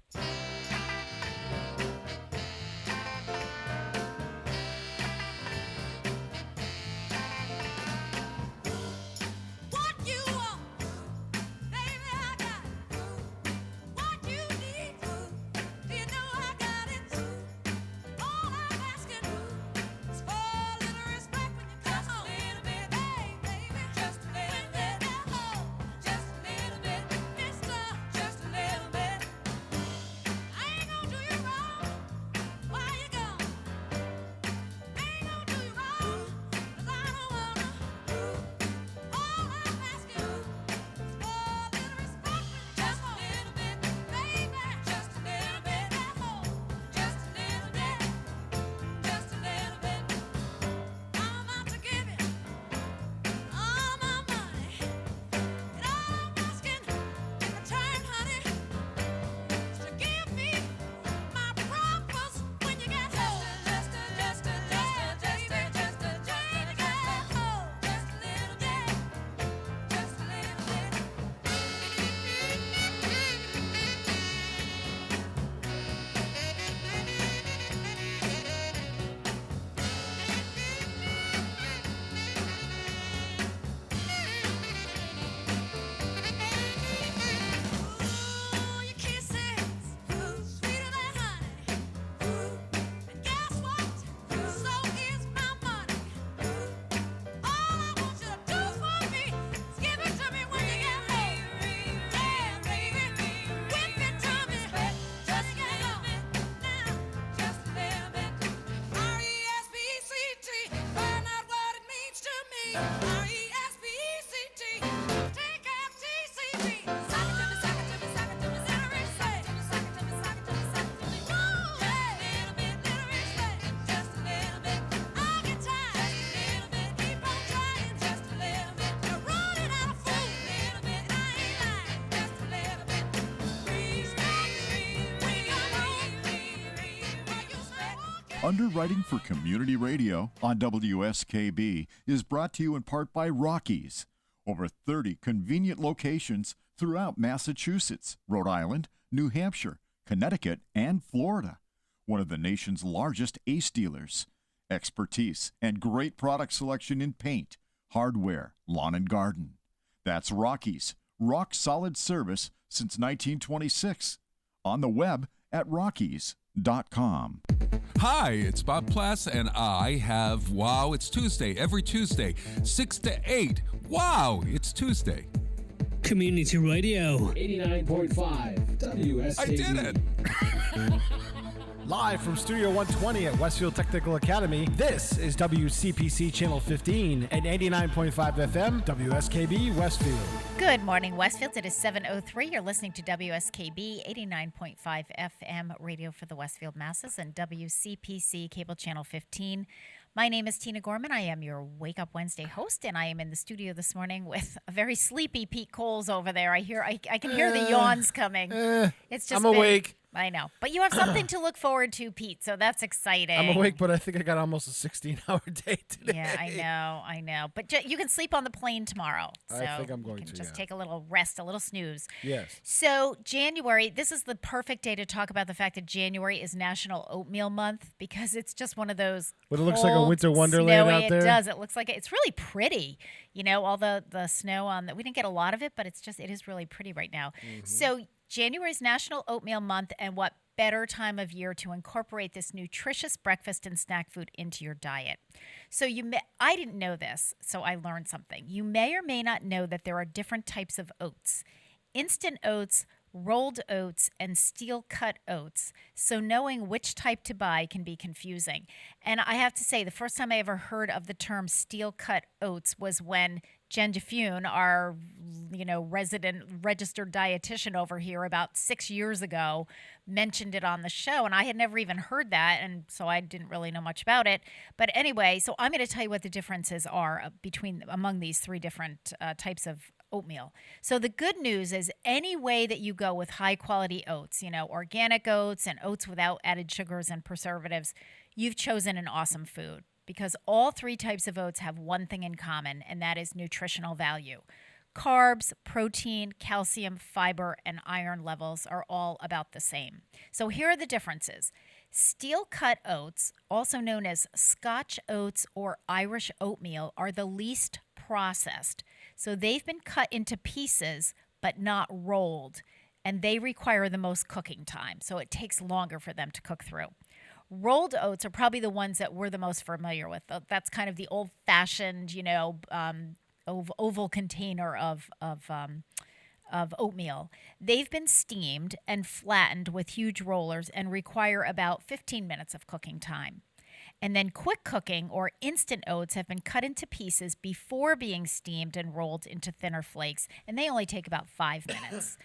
Underwriting for Community Radio on WSKB is brought to you in part by Rockies. Over 30 convenient locations throughout Massachusetts, Rhode Island, New Hampshire, Connecticut, and Florida. One of the nation's largest ACE dealers. Expertise and great product selection in paint, hardware, lawn and garden. That's Rockies. Rock solid service since 1926. On the web at rockies.com.
Hi, it's Bob Plass, and I have Wow, It's Tuesday. Every Tuesday, 6 to 8. Wow, it's Tuesday.
Community Radio.
89.5 WSKB.
I did it!
Live from Studio 120 at Westfield Technical Academy, this is WCPC Channel 15 and 89.5 FM, WSKB Westfield.
Good morning, Westfield. It is 7:03. You're listening to WSKB 89.5 FM, radio for the Westfield masses, and WCPC Cable Channel 15. My name is Tina Gorman. I am your Wake Up Wednesday host, and I am in the studio this morning with a very sleepy Pete Coles over there. I can hear the yawns coming. It's just
I'm awake.
I know. But you have something to look forward to, Pete, so that's exciting.
I'm awake, but I think I got almost a 16-hour day today.
Yeah, I know. But you can sleep on the plane tomorrow. So
I think I'm going
you can
to,
just
yeah.
take a little rest, a little snooze.
Yes.
So January, this is the perfect day to talk about the fact that January is National Oatmeal Month because it's just one of those
But it looks like a
cold,
winter wonderland
snowy,
out there.
It does. It looks like it's really pretty. You know, all the snow on we didn't get a lot of it, but it is really pretty right now.
Mm-hmm.
So January is National Oatmeal Month, and what better time of year to incorporate this nutritious breakfast and snack food into your diet. So I didn't know this, so I learned something. You may or may not know that there are different types of oats. Instant oats, rolled oats, and steel cut oats. So knowing which type to buy can be confusing. And I have to say, the first time I ever heard of the term steel cut oats was when Jen DeFune, our resident registered dietitian over here about 6 years ago, mentioned it on the show, and I had never even heard that, and so I didn't really know much about it. But anyway, so I'm going to tell you what the differences are among these three different types of oatmeal. So the good news is any way that you go with high quality oats, organic oats and oats without added sugars and preservatives, you've chosen an awesome food, because all three types of oats have one thing in common, and that is nutritional value. Carbs, protein, calcium, fiber, and iron levels are all about the same. So here are the differences. Steel cut oats, also known as Scotch oats or Irish oatmeal, are the least processed. So they've been cut into pieces but not rolled, and they require the most cooking time. So it takes longer for them to cook through. Rolled oats are probably the ones that we're the most familiar with. That's kind of the old-fashioned, oval container of oatmeal. They've been steamed and flattened with huge rollers and require about 15 minutes of cooking time. And then quick cooking or instant oats have been cut into pieces before being steamed and rolled into thinner flakes, and they only take about 5 minutes.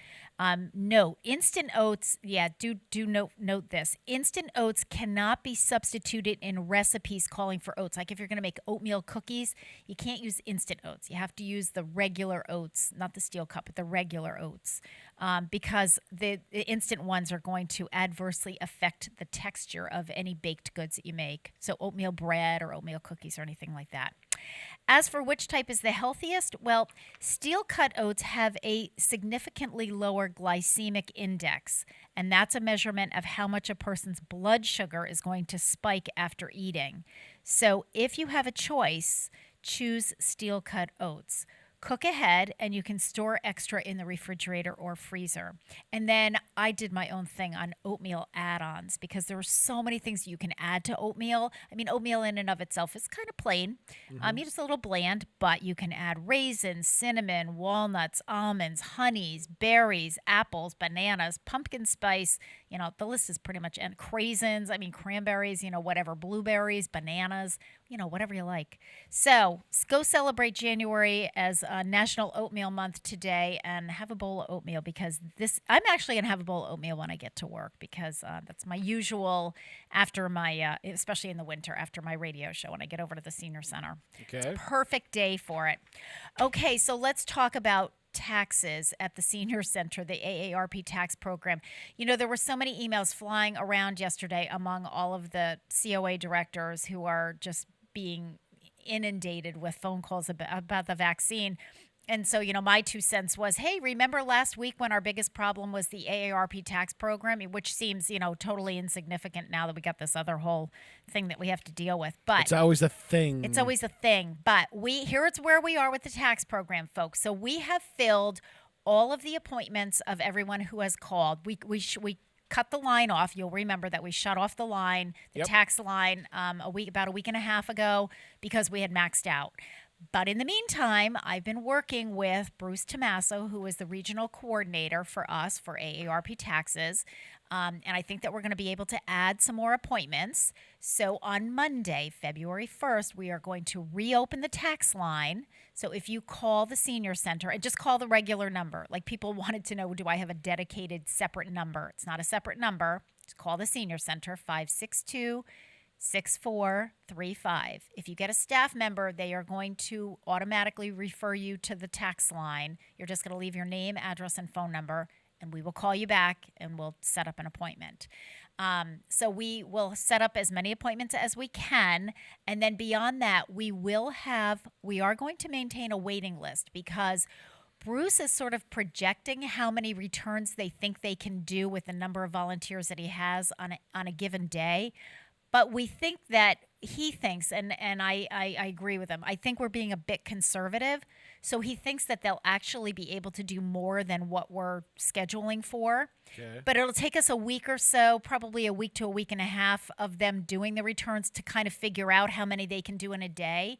No, instant oats, do note this. Instant oats cannot be substituted in recipes calling for oats. Like if you're going to make oatmeal cookies, you can't use instant oats. You have to use the regular oats, not the steel cup, but the regular oats, because the instant ones are going to adversely affect the texture of any baked goods that you make. So oatmeal bread or oatmeal cookies or anything like that. As for which type is the healthiest, well, steel-cut oats have a significantly lower glycemic index, and that's a measurement of how much a person's blood sugar is going to spike after eating. So if you have a choice, choose steel-cut oats. Cook ahead, and you can store extra in the refrigerator or freezer. And then I did my own thing on oatmeal add-ons, because there are so many things you can add to oatmeal. I mean, oatmeal in and of itself is kind of plain. It's a little bland, but you can add raisins, cinnamon, walnuts, almonds, honeys, berries, apples, bananas, pumpkin spice. The list is pretty much, and craisins, cranberries, whatever, blueberries, bananas, whatever you like. So go celebrate January as National Oatmeal Month today and have a bowl of oatmeal, because I'm actually going to have a bowl of oatmeal when I get to work, because that's my usual after my, especially in the winter, after my radio show when I get over to the senior center.
Okay.
It's a perfect day for it. Okay, so let's talk about taxes at the senior center, the AARP tax program. There were so many emails flying around yesterday among all of the COA directors who are just being inundated with phone calls about the vaccine. And so, my 2 cents was, hey, remember last week when our biggest problem was the AARP tax program, which seems, totally insignificant now that we got this other whole thing that we have to deal with. But
it's always a thing.
It's always a thing. But here's where we are with the tax program, folks. So we have filled all of the appointments of everyone who has called. We cut the line off. You'll remember that we shut off the line, the tax line, about a week and a half ago, because we had maxed out. But in the meantime, I've been working with Bruce Tommaso, who is the regional coordinator for us for AARP taxes. And I think that we're going to be able to add some more appointments. So on Monday, February 1st, we are going to reopen the tax line. So if you call the senior center, and just call the regular number, like people wanted to know, do I have a dedicated separate number? It's not a separate number. Just call the senior center, 562-6435. If you get a staff member, they are going to automatically refer you to the tax line. You're just going to leave your name, address, and phone number, and we will call you back and we'll set up an appointment. So we will set up as many appointments as we can. And then beyond that, we are going to maintain a waiting list, because Bruce is sort of projecting how many returns they think they can do with the number of volunteers that he has on a given day. But we think that he thinks, and I agree with him, I think we're being a bit conservative. So he thinks that they'll actually be able to do more than what we're scheduling for.
Okay.
But it'll take us a week or so, probably a week to a week and a half of them doing the returns to kind of figure out how many they can do in a day.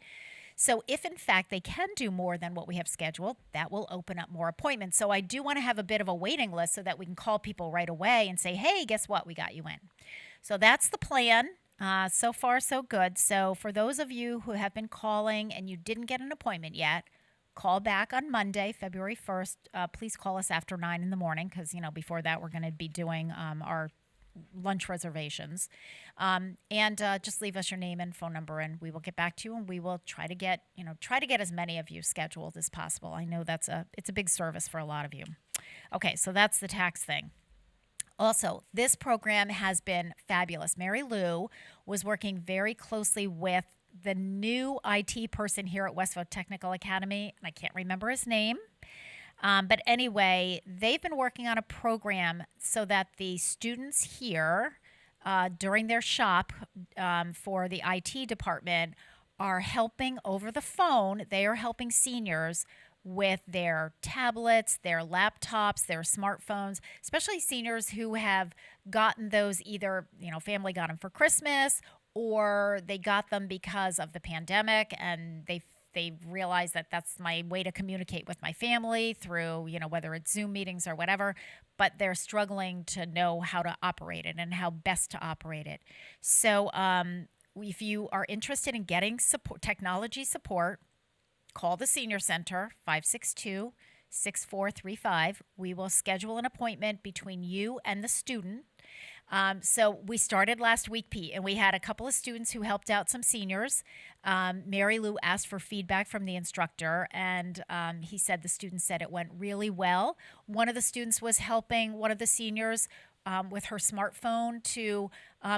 So if in fact they can do more than what we have scheduled, that will open up more appointments. So I do want to have a bit of a waiting list so that we can call people right away and say, hey, guess what? We got you in. So that's the plan. So far, so good. So for those of you who have been calling and you didn't get an appointment yet, call back on Monday, February 1st. Please call us after 9 in the morning because, before that we're going to be doing our lunch reservations. And just leave us your name and phone number and we will get back to you and we will try to get as many of you scheduled as possible. I know it's a big service for a lot of you. Okay, so that's the tax thing. Also, this program has been fabulous. Mary Lou was working very closely with the new IT person here at Westfield Technical Academy, and I can't remember his name. But anyway, they've been working on a program so that the students here during their shop for the IT department are helping over the phone. They are helping seniors with their tablets, their laptops, their smartphones, especially seniors who have gotten those either, family got them for Christmas or they got them because of the pandemic and they realize that that's my way to communicate with my family through, whether it's Zoom meetings or whatever, but they're struggling to know how to operate it and how best to operate it. So if you are interested in getting technology support, call the Senior Center, 562-6435. We will schedule an appointment between you and the student. So we started last week, Pete, and we had a couple of students who helped out some seniors. Mary Lou asked for feedback from the instructor, and he said the student said it went really well. One of the students was helping one of the seniors with her smartphone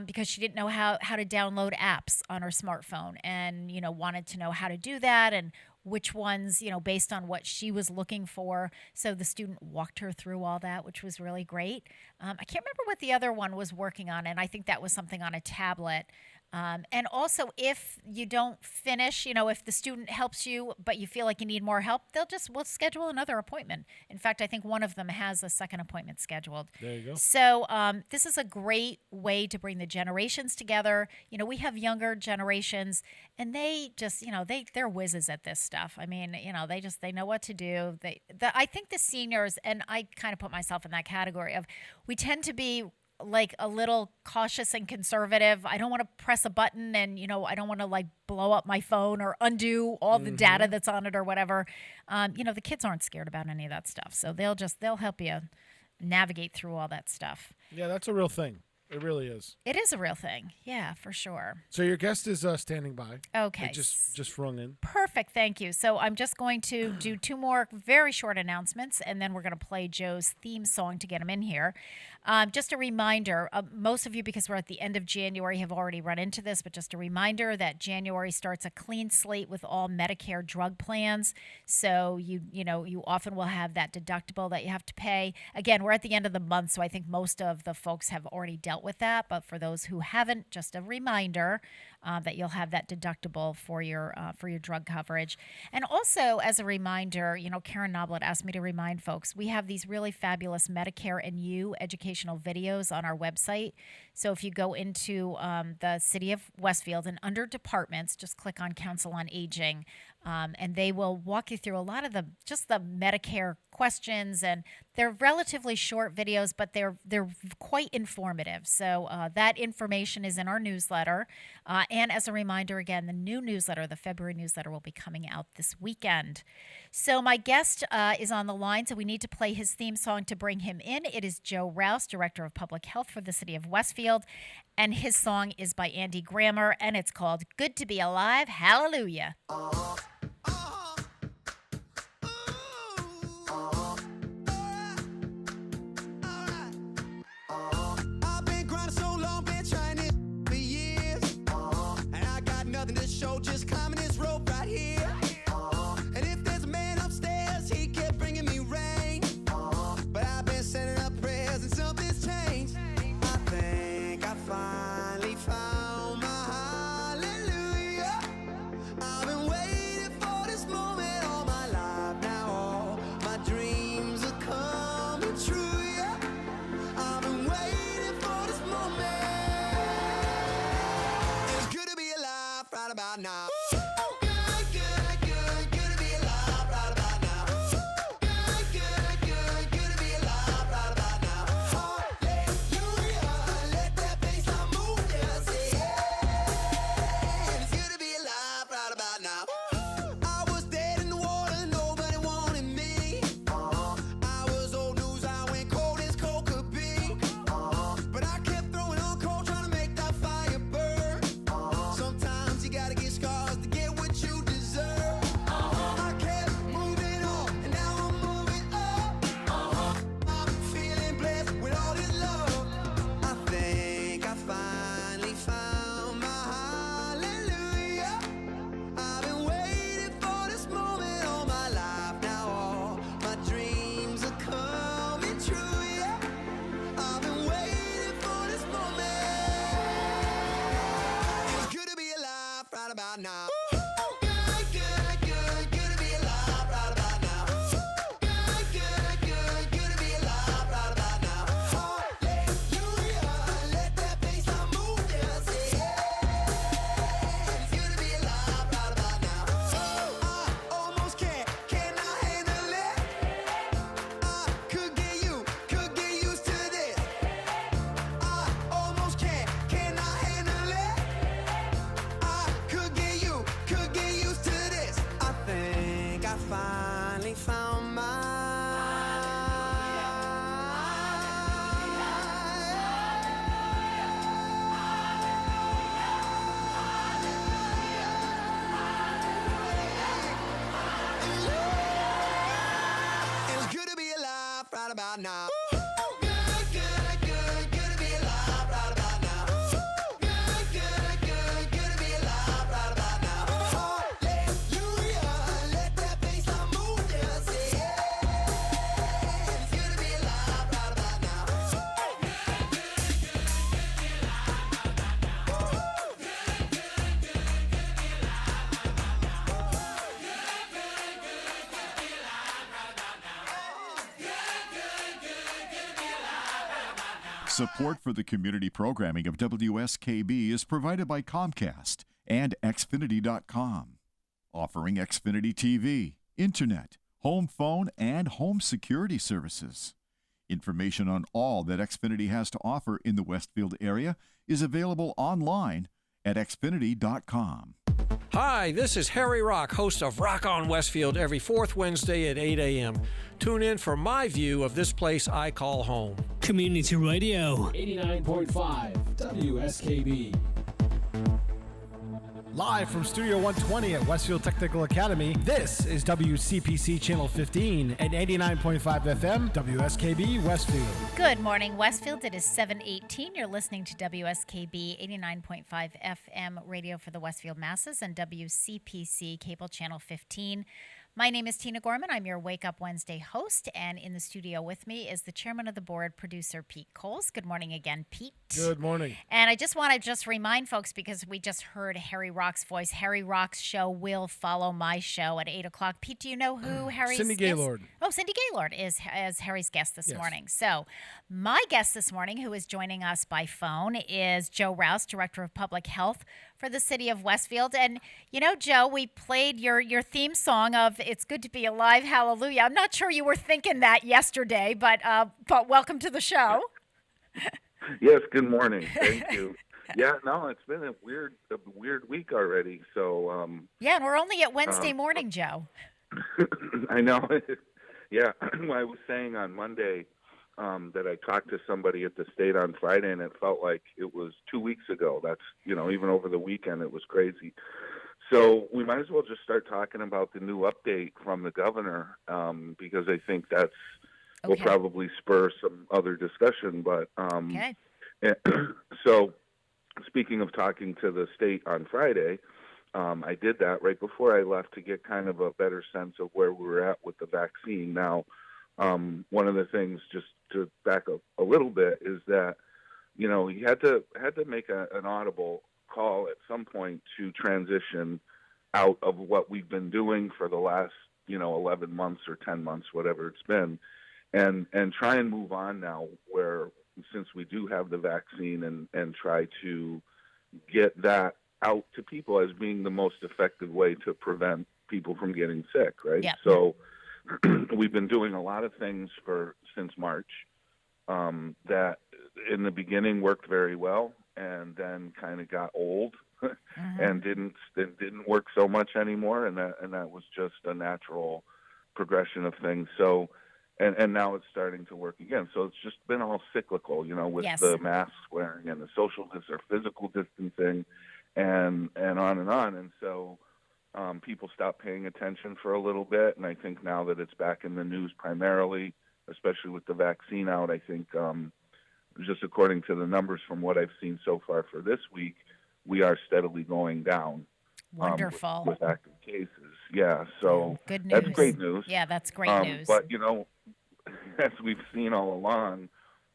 because she didn't know how to download apps on her smartphone and, wanted to know how to do that and which ones, based on what she was looking for. So the student walked her through all that, which was really great. I can't remember what the other one was working on, and I think that was something on a tablet. And also, if you don't finish, if the student helps you, but you feel like you need more help, we'll schedule another appointment. In fact, I think one of them has a second appointment scheduled.
There you go.
So this is a great way to bring the generations together. We have younger generations, and they just, they're whizzes at this stuff. I mean, they know what to do. I think the seniors, and I kind of put myself in that category of, we tend to be like a little cautious and conservative. I don't want to press a button and, I don't want to like blow up my phone or undo all the data that's on it or whatever. The kids aren't scared about any of that stuff. So they'll help you navigate through all that stuff.
Yeah, that's a real thing. It really is.
It is a real thing. Yeah, for sure.
So your guest is standing by.
Okay.
It just rung in.
Perfect. Thank you. So I'm just going to do two more very short announcements, and then we're going to play Joe's theme song to get him in here. Just a reminder, most of you, because we're at the end of January, have already run into this, but just a reminder that January starts a clean slate with all Medicare drug plans. So you often will have that deductible that you have to pay. Again, we're at the end of the month, so I think most of the folks have already dealt with that. But for those who haven't, just a reminder that you'll have that deductible for your drug coverage. And also, as a reminder, Karen Noblet asked me to remind folks, we have these really fabulous Medicare and You educational videos on our website. So if you go into the city of Westfield and under departments, just click on Council on Aging, and they will walk you through a lot of the Medicare questions, and they're relatively short videos, but they're quite informative. So that information is in our newsletter. And as a reminder, again, the new newsletter, the February newsletter, will be coming out this weekend. So my guest is on the line, so we need to play his theme song to bring him in. It is Joe Rouse, Director of Public Health for the City of Westfield, and his song is by Andy Grammer, and it's called Good to Be Alive, Hallelujah.
Show just climbing this rope right here. And if there's a man upstairs, he kept bringing me rain. But I've been sending up prayers and something's changed. I think I finally found my hallelujah. I've been waiting for this moment all my life. Now all my dreams are coming true. Yeah, I've been waiting for this moment. It's good to be alive right about now. Good, good. about now. Good, good, good, good to be alive right about now. Good, good, good, good to be alive right about now. Hallelujah, let that bassline move, yeah, say yeah. It's good to be alive right about now. I almost cannot handle it. I could get used to this. I almost cannot handle it. I could get used to this. I think I finally found It's good to be alive right about now. Good, good, good, good to be alive right about now. Good, good, good, good to be alive right about now. Hallelujah, let that bassline move, yeah, say yeah. It's good to be alive right about now.
Support for the community programming of WSKB is provided by Comcast and Xfinity.com, offering Xfinity TV, Internet, home phone, and home security services. Information on all that Xfinity has to offer in the Westfield area is available online at Xfinity.com.
Hi, this is Harry Rock, host of Rock on Westfield every fourth Wednesday at 8 a.m. Tune in for my view of this place I call home.
Community Radio.
89.5 WSKB.
Live from Studio 120 at Westfield Technical Academy, this is WCPC Channel 15 and 89.5 FM, WSKB Westfield.
Good morning, Westfield. It is 7:18. You're listening to WSKB 89.5 FM radio for the Westfield masses and WCPC cable channel 15. My name is Tina Gorman. I'm your Wake Up Wednesday host, and in the studio with me is the chairman of the board, producer Pete Coles. Good morning again, Pete.
Good morning.
And I just want to remind folks, because we just heard Harry Rock's voice. Harry Rock's show will follow my show at 8 o'clock. Pete, do you know who Harry's
Cindy Gaylord.
Oh, Cindy Gaylord is Harry's guest this
Yes.
morning. So my guest this morning, who is joining us by phone, is Joe Rouse, Director of Public Health for the city of Westfield. And, you know, Joe, we played your theme song of It's Good to Be Alive, Hallelujah. I'm not sure you were thinking that yesterday, but welcome to the show.
Yes, good morning. Thank you. Yeah, no, it's been a weird week already. So
Yeah, and we're only at Wednesday morning, Joe.
I know. Yeah, I was saying on Monday that I talked to somebody at the state on Friday, and it felt like it was 2 weeks ago. That's, even over the weekend, it was crazy. So we might as well just start talking about the new update from the governor, because I think that's will probably spur some other discussion. But
Okay.
so speaking of talking to the state on Friday, I did that right before I left to get kind of a better sense of where we were at with the vaccine. Now, one of the things, just to back up a little bit, is that he had to make an audible call at some point to transition out of what we've been doing for the last 11 months or 10 months, whatever it's been, and try and move on now, where since we do have the vaccine, and try to get that out to people as being the most effective way to prevent people from getting sick, right?
Yeah.
So we've been doing a lot of things since March that in the beginning worked very well, and then kind of got old and didn't work so much anymore, and that was just a natural progression of things. So and now it's starting to work again. So it's just been all cyclical, with the masks wearing and the social or physical distancing, and on and on. And so people stopped paying attention for a little bit, and I think now that it's back in the news primarily, especially with the vaccine out, I think just according to the numbers from what I've seen so far for this week, we are steadily going down.
Wonderful.
With active cases. Yeah, so
good news.
That's great news.
Yeah, that's great news.
But, as we've seen all along,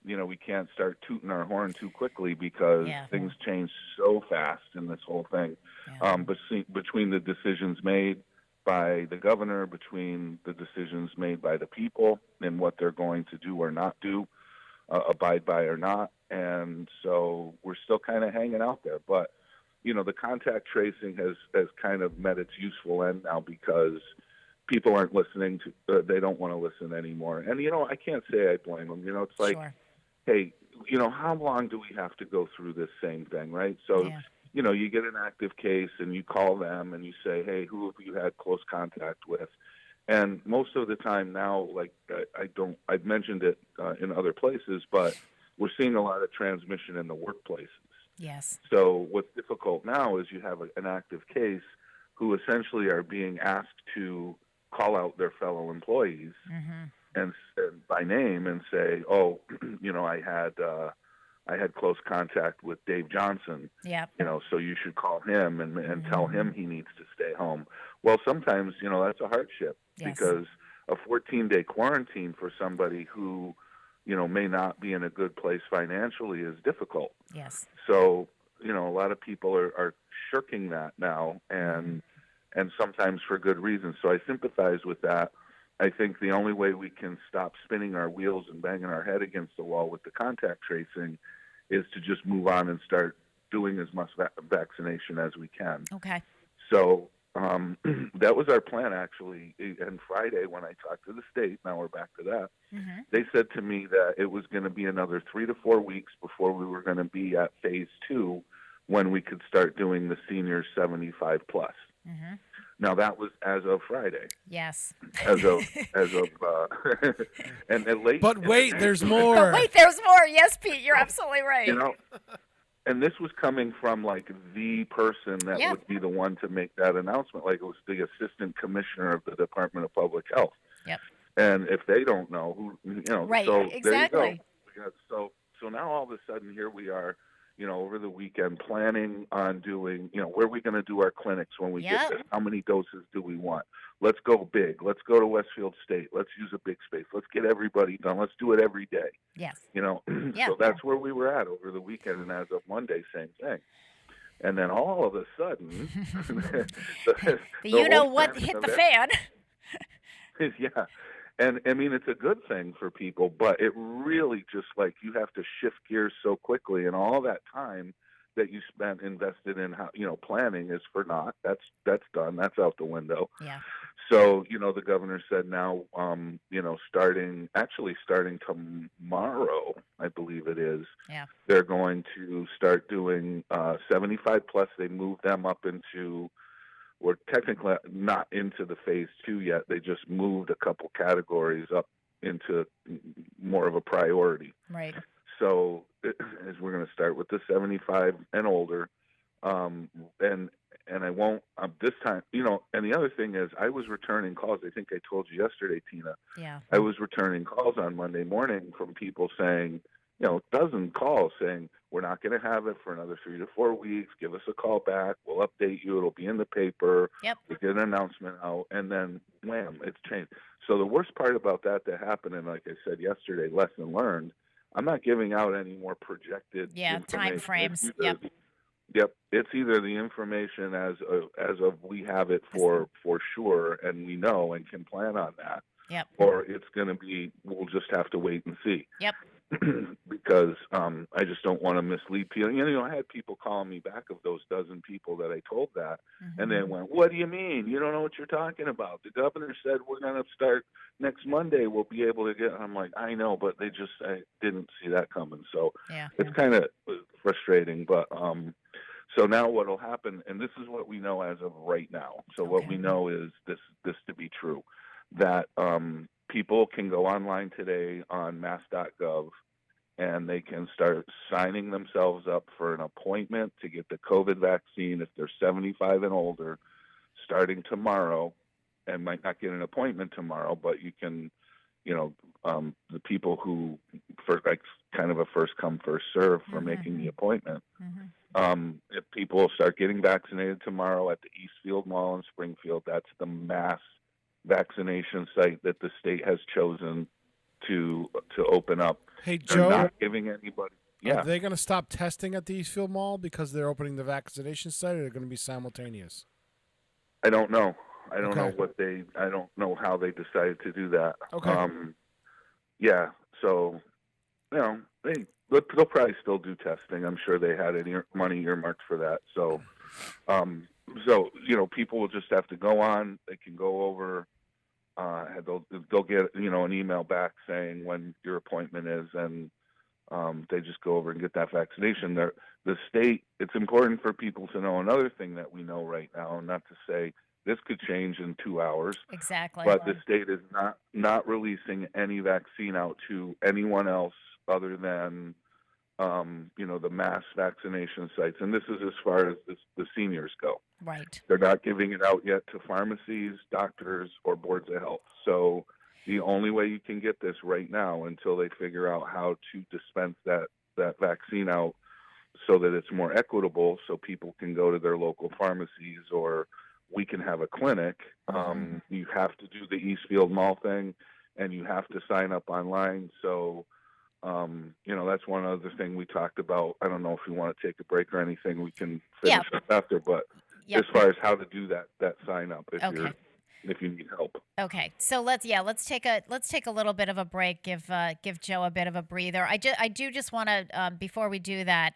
we can't start tooting our horn too quickly because things change so fast in this whole thing. Between the decisions made by the governor, between the decisions made by the people and what they're going to do or not do, abide by or not. And so we're still kind of hanging out there. But, the contact tracing has kind of met its useful end now because people aren't listening to, they don't want to listen anymore. And, I can't say I blame them. It's like, hey, how long do we have to go through this same thing, right? So, you get an active case and you call them and you say, hey, who have you had close contact with? And most of the time now, like I've mentioned it in other places, but we're seeing a lot of transmission in the workplaces.
Yes.
So what's difficult now is you have an active case who essentially are being asked to call out their fellow employees and by name and say, oh, I had close contact with Dave Johnson.
Yeah.
So you should call him and tell him he needs to stay home. Well, sometimes, that's a hardship because a 14-day quarantine for somebody who, may not be in a good place financially is difficult.
Yes.
So, a lot of people are shirking that now and sometimes for good reasons. So I sympathize with that. I think the only way we can stop spinning our wheels and banging our head against the wall with the contact tracing is to just move on and start doing as much vaccination as we can.
Okay.
So that was our plan, actually. And Friday, when I talked to the state, now we're back to that, they said to me that it was going to be another 3 to 4 weeks before we were going to be at phase 2 when we could start doing the seniors 75 plus. Now that was as of Friday.
Yes.
As of and late.
But wait, there's more.
But wait, there's more. Yes, Pete, you're absolutely right.
And this was coming from like the person that would be the one to make that announcement. Like it was the assistant commissioner of the Department of Public Health.
Yep.
And if they don't know who,
right,
so
exactly.
There you go. So now all of a sudden here we are, over the weekend planning on doing, where are we going to do our clinics when we get this? How many doses do we want? Let's go big. Let's go to Westfield State. Let's use a big space. Let's get everybody done. Let's do it every day.
Yes.
So that's where we were at over the weekend. And as of Monday, same thing. And then all of a sudden,
what hit the fan.
Yeah. And I mean, it's a good thing for people, but it really just like you have to shift gears so quickly, and all that time that you spent invested in planning is for naught. That's done. That's out the window.
Yeah.
So the governor said now, starting tomorrow, I believe it is.
Yeah.
They're going to start doing 75 plus. They moved them up into. We're technically not into the phase 2 yet. They just moved a couple categories up into more of a priority.
Right.
So as we're going to start with the 75 and older, and I won't this time. And the other thing is, I was returning calls. I think I told you yesterday, Tina.
Yeah.
I was returning calls on Monday morning from people saying, dozen calls saying, we're not going to have it for another 3 to 4 weeks. Give us a call back. We'll update you. It'll be in the paper.
Yep.
We'll get an announcement out. And then, wham, it's changed. So the worst part about that happened, and like I said yesterday, lesson learned, I'm not giving out any more projected
time frames.
Yep. It's either the information as of we have it for sure and we know and can plan on that.
Yep.
Or it's going to be, we'll just have to wait and see.
Yep.
Because I just don't want to mislead people. I had people calling me back of those dozen people that I told that, and they went, "What do you mean? You don't know what you're talking about? The governor said we're going to start next Monday. We'll be able to get." I'm like, I know, but I didn't see that coming. So it's kind of frustrating. But so now what will happen, and this is what we know as of right now. So what we know is this to be true, that people can go online today on mass.gov and they can start signing themselves up for an appointment to get the COVID vaccine if they're 75 and older, starting tomorrow, and might not get an appointment tomorrow, but you can, the people who, for like kind of a first come, first serve for making the appointment. If people start getting vaccinated tomorrow at the Eastfield Mall in Springfield, that's the mass vaccination site that the state has chosen to open up.
Hey,
They're
Joe,
not giving anybody. Yeah,
are they going to stop testing at the Eastfield Mall because they're opening the vaccination site, or they're going to be simultaneous?
I don't know. I don't
Okay.
know I don't know how they decided to do that.
Okay.
Yeah. So, they'll probably still do testing. I'm sure they had money earmarked for that. So, people will just have to go on. They can go over. They'll get an email back saying when your appointment is, and they just go over and get that vaccination. The state. It's important for people to know another thing that we know right now, not to say this could change in 2 hours.
Exactly.
But the state is not releasing any vaccine out to anyone else other than the mass vaccination sites, and this is as far as the seniors go.
Right.
They're not giving it out yet to pharmacies, doctors, or boards of health. So the only way you can get this right now, until they figure out how to dispense that vaccine out so that it's more equitable, so people can go to their local pharmacies, or we can have a clinic. You have to do the Eastfield Mall thing, and you have to sign up online. So that's one other thing we talked about. I don't know if you want to take a break or anything. We can finish up after. But as far as how to do that sign up, if you need help.
Okay, so let's take a little bit of a break. Give Joe a bit of a breather. I do just want to before we do that,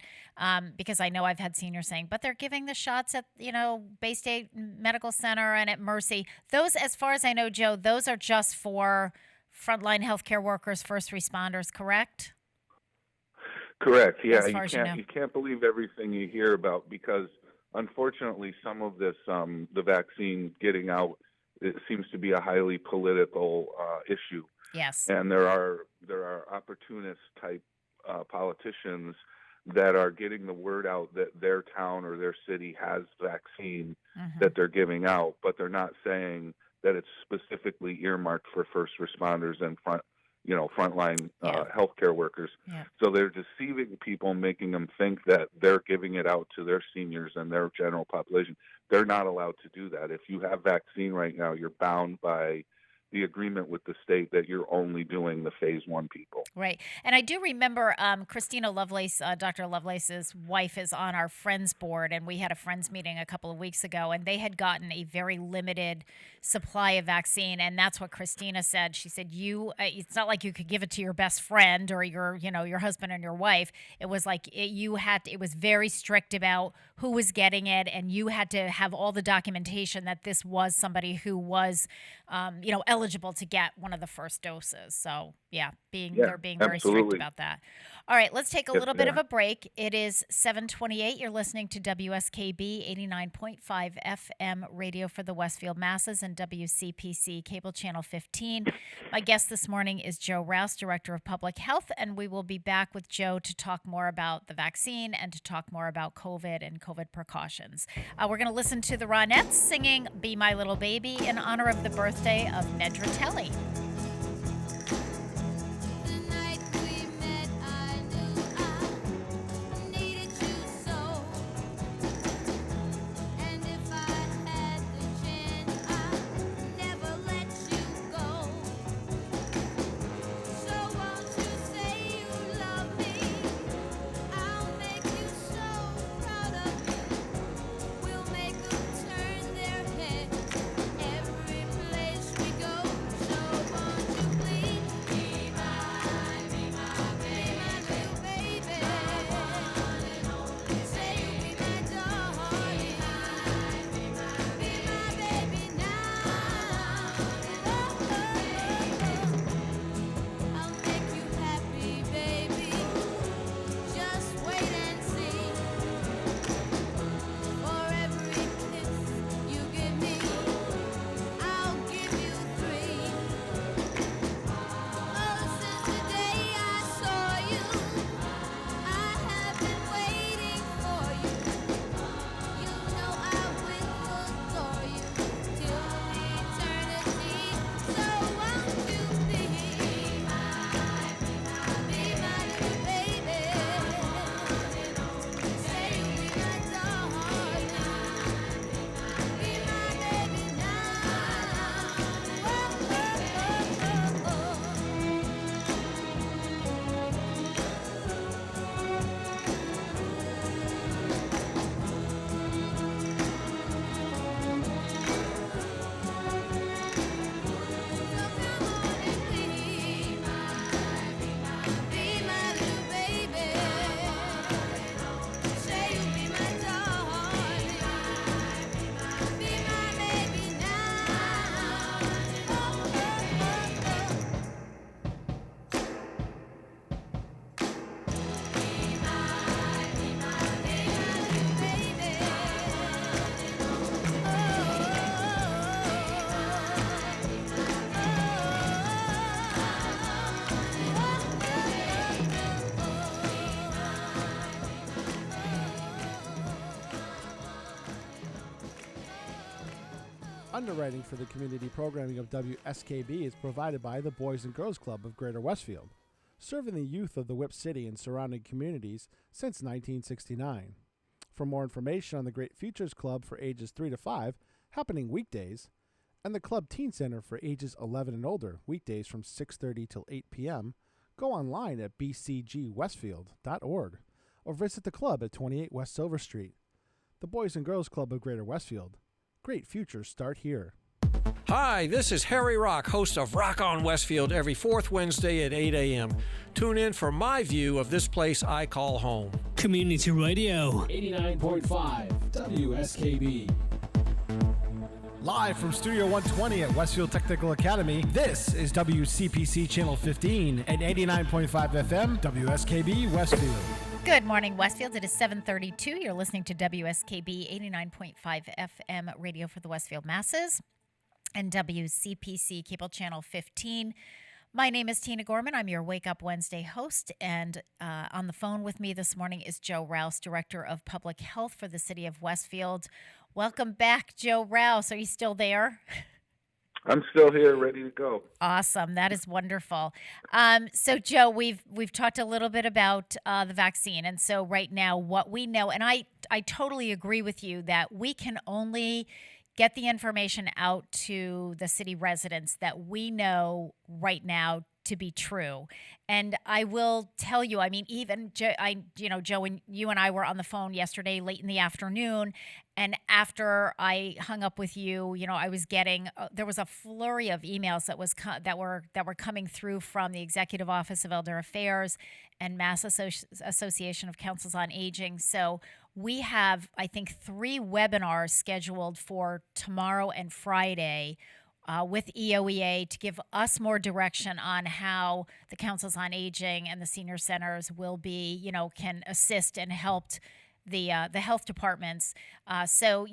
because I know I've had seniors saying, but they're giving the shots at Bay State Medical Center and at Mercy. Those, as far as I know, Joe, those are just for frontline healthcare workers, first responders, correct?
Correct. Yeah,
You
can't believe everything you hear about, because unfortunately some of this the vaccine getting out, it seems to be a highly political issue.
Yes.
And there are opportunist type politicians that are getting the word out that their town or their city has vaccine that they're giving out, but they're not saying that it's specifically earmarked for first responders and frontline healthcare workers.
Yeah.
So they're deceiving people, making them think that they're giving it out to their seniors and their general population. They're not allowed to do that. If you have vaccine right now, you're bound by the agreement with the state that you're only doing the phase 1 people.
Right. And I do remember Christina Lovelace, Dr. Lovelace's wife, is on our Friends board, and we had a Friends meeting a couple of weeks ago, and they had gotten a very limited supply of vaccine, and that's what Christina said. She said, it's not like you could give it to your best friend or your husband and your wife. It was like it was very strict about who was getting it, and you had to have all the documentation that this was somebody who was eligible to get one of the first doses. So they're being very strict about that. All right, let's take a little bit of a break. It is 7:28. You're listening to WSKB 89.5 FM radio for the Westfield masses and WCPC cable channel 15. My guest this morning is Joe Rouse, Director of Public Health, and we will be back with Joe to talk more about the vaccine and to talk more about COVID and COVID precautions. We're going to listen to the Ronettes singing Be My Little Baby in honor of the birthday of Nedra Telley.
Every place we go, so
Underwriting for the community programming of WSKB is provided by the Boys and Girls Club of Greater Westfield, serving the youth of the Whip City and surrounding communities since 1969. For more information on the Great Futures Club for ages 3 to 5, happening weekdays, and the Club Teen Center for ages 11 and older, weekdays from 6:30 till 8 p.m., go online at bcgwestfield.org or visit the club at 28 West Silver Street. The Boys and Girls Club of Greater Westfield. Great futures start here.
Hi, this is Harry Rock, host of Rock on Westfield every fourth Wednesday at 8 a.m. Tune in for my view of this place I call home.
Community Radio.
89.5 WSKB.
Live from Studio 120 at Westfield Technical Academy, this is WCPC Channel 15 and 89.5 FM, WSKB Westfield.
Good morning, Westfield. It is 7:32. You're listening to WSKB 89.5 FM radio for the Westfield masses and WCPC Cable Channel 15. My name is Tina Gorman. I'm your Wake Up Wednesday host, and on the phone with me this morning is Joe Rouse, Director of Public Health for the City of Westfield. Welcome back, Joe Rouse. Are you still there?
I'm still here, ready to go.
Awesome. That is wonderful. So, Joe, we've talked a little bit about the vaccine. And so right now what we know, and I totally agree with you that we can only get the information out to the city residents that we know right now to be true. And I will tell you, I mean, even Joe, when you and I were on the phone yesterday late in the afternoon, and after I hung up with you, I was getting there was a flurry of emails that were coming through from the Executive Office of Elder Affairs and Mass Association of Councils on Aging. So we have, I think, 3 webinars scheduled for tomorrow and Friday with EOEA to give us more direction on how the Councils on Aging and the senior centers will be, can assist and help the health departments. So,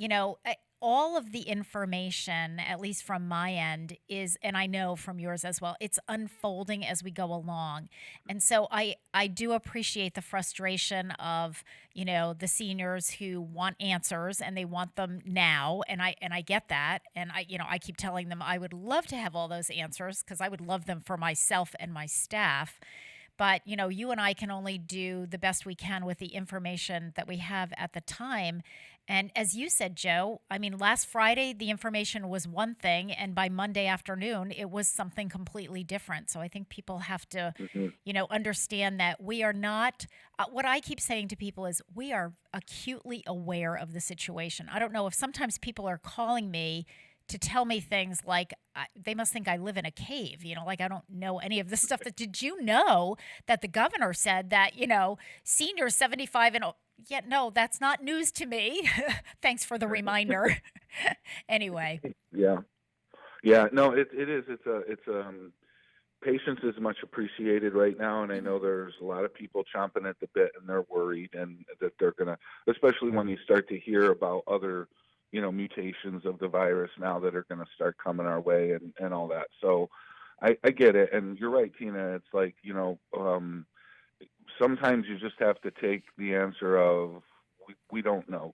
all of the information, at least from my end, is, and I know from yours as well, it's unfolding as we go along. And so I do appreciate the frustration of, the seniors who want answers and they want them now. And I get that. And I keep telling them I would love to have all those answers because I would love them for myself and my staff. But, you and I can only do the best we can with the information that we have at the time. And as you said, Joe, I mean, last Friday, the information was one thing, and by Monday afternoon, it was something completely different. So I think people have to, understand that we are not, what I keep saying to people is we are acutely aware of the situation. I don't know if sometimes people are calling me to tell me things like they must think I live in a cave, like I don't know any of this stuff. Did you know that the governor said that, seniors 75 and yeah, no, that's not news to me. Thanks for the reminder. Anyway.
Yeah. No, it is. It's patience is much appreciated right now, and I know there's a lot of people chomping at the bit, and they're worried, and that they're gonna, especially when you start to hear about other, mutations of the virus now that are gonna start coming our way, and all that. So, I get it, and you're right, Tina. It's like sometimes you just have to take the answer of we don't know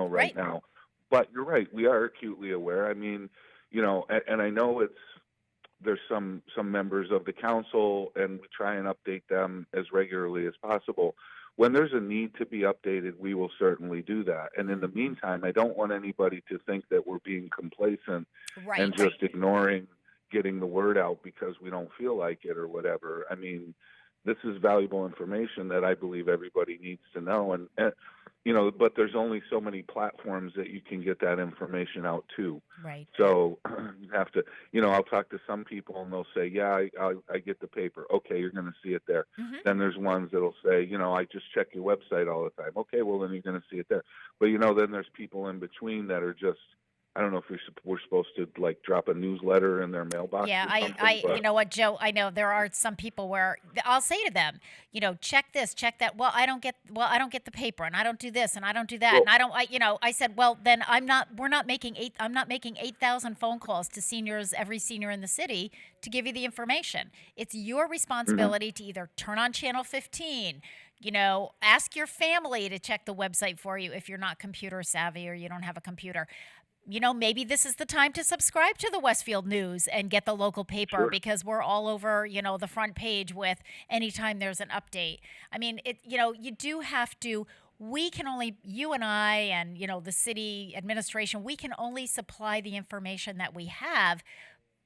right now. But you're right, we are acutely aware. I mean, and I know there's some members of the council, and we try and update them as regularly as possible. When there's a need to be updated, we will certainly do that. And in the meantime, I don't want anybody to think that we're being complacent and just ignoring getting the word out because we don't feel like it or whatever. I mean, this is valuable information that I believe everybody needs to know. And but there's only so many platforms that you can get that information out to.
Right.
So you have to, I'll talk to some people and they'll say, yeah, I get the paper. Okay, you're going to see it there. Mm-hmm. Then there's ones that'll say, I just check your website all the time. Okay, well, then you're going to see it there. But, then there's people in between that are just, I don't know if we're supposed to drop a newsletter in their mailbox.
Yeah, you know what, Joe? I know there are some people where I'll say to them, check this, check that. Well, I don't get the paper, and I don't do this, and I don't do that, and I said, well, then I'm not making 8,000 phone calls to seniors, every senior in the city, to give you the information. It's your responsibility to either turn on Channel 15. Ask your family to check the website for you if you're not computer savvy or you don't have a computer. maybe this is the time to subscribe to the Westfield News and get the local paper because we're all over, the front page with anytime there's an update. I mean, you do have to. We can only, you and I and, the city administration, we can only supply the information that we have.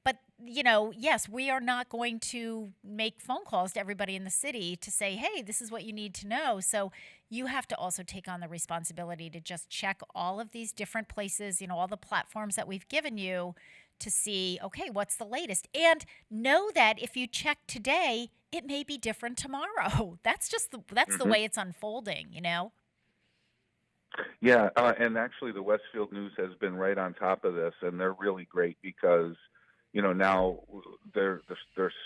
But, yes, we are not going to make phone calls to everybody in the city to say, hey, this is what you need to know. So you have to also take on the responsibility to just check all of these different places, all the platforms that we've given you to see, okay, what's the latest? And know that if you check today, it may be different tomorrow. That's the way it's unfolding,
Yeah, and actually the Westfield News has been right on top of this, and they're really great because now they're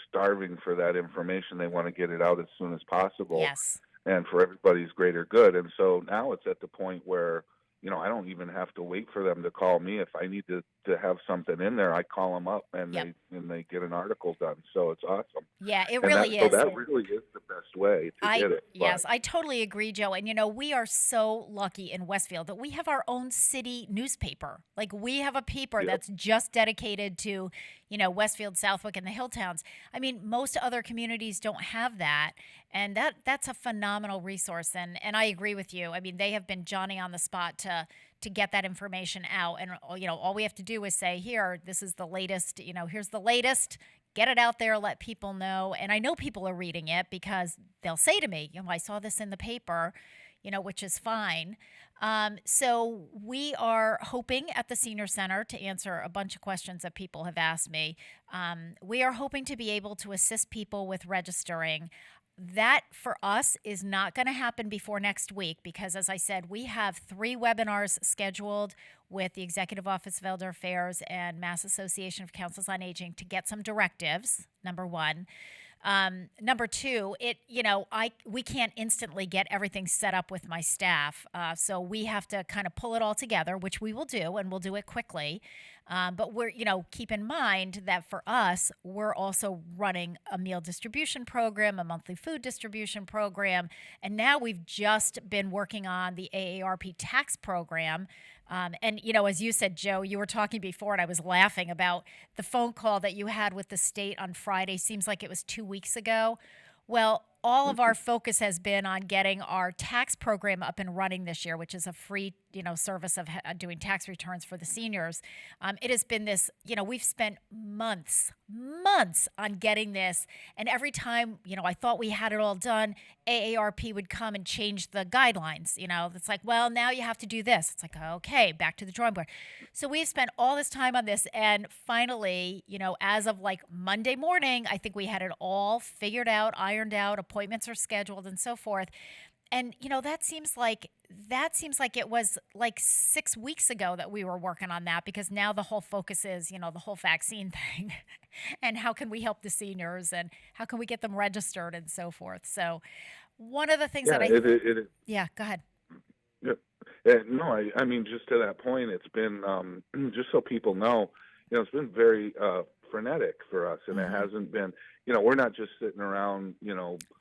starving for that information. They want to get it out as soon as possible.
Yes.
And for everybody's greater good. And so now it's at the point where, I don't even have to wait for them to call me. If I need to have something in there, I call them up and they get an article done. So it's awesome.
Yeah, it really is.
So that really is the best way to get it.
Yes, I totally agree, Joe. And, we are so lucky in Westfield that we have our own city newspaper. Like, we have a paper that's just dedicated to, Westfield, Southwick, and the Hilltowns. I mean, most other communities don't have that. And that's a phenomenal resource. And I agree with you. I mean, they have been Johnny on the spot to get that information out. And, all we have to do is say, here, this is the latest, here's the latest. Get it out there, let people know. And I know people are reading it because they'll say to me, I saw this in the paper, which is fine. So we are hoping at the Senior Center to answer a bunch of questions that people have asked me. We are hoping to be able to assist people with registering. That for us is not going to happen before next week because, as I said, we have 3 webinars scheduled with the Executive Office of Elder Affairs and Mass Association of Councils on Aging to get some directives, number one. Number two, we can't instantly get everything set up with my staff. So we have to kind of pull it all together, which we will do, and we'll do it quickly. But we're, keep in mind that for us, we're also running a meal distribution program, a monthly food distribution program. And now we've just been working on the AARP tax program. And, as you said, Joe, you were talking before and I was laughing about the phone call that you had with the state on Friday. Seems like it was 2 weeks ago. Well, all of our focus has been on getting our tax program up and running this year, which is a free, service of doing tax returns for the seniors. It has been this, we've spent months on getting this. And every time, I thought we had it all done, AARP would come and change the guidelines. It's like, well, now you have to do this. It's like, okay, back to the drawing board. So we've spent all this time on this. And finally, as of like Monday morning, I think we had it all figured out, ironed out, appointments are scheduled and so forth. And, that seems like it was like 6 weeks ago that we were working on that because now the whole focus is, the whole vaccine thing and how can we help the seniors and how can we get them registered and so forth. So one of the things that yeah, go ahead.
Yeah. No, I mean, just to that point, it's been, just so people know, it's been very frenetic for us and it hasn't been, we're not just sitting around,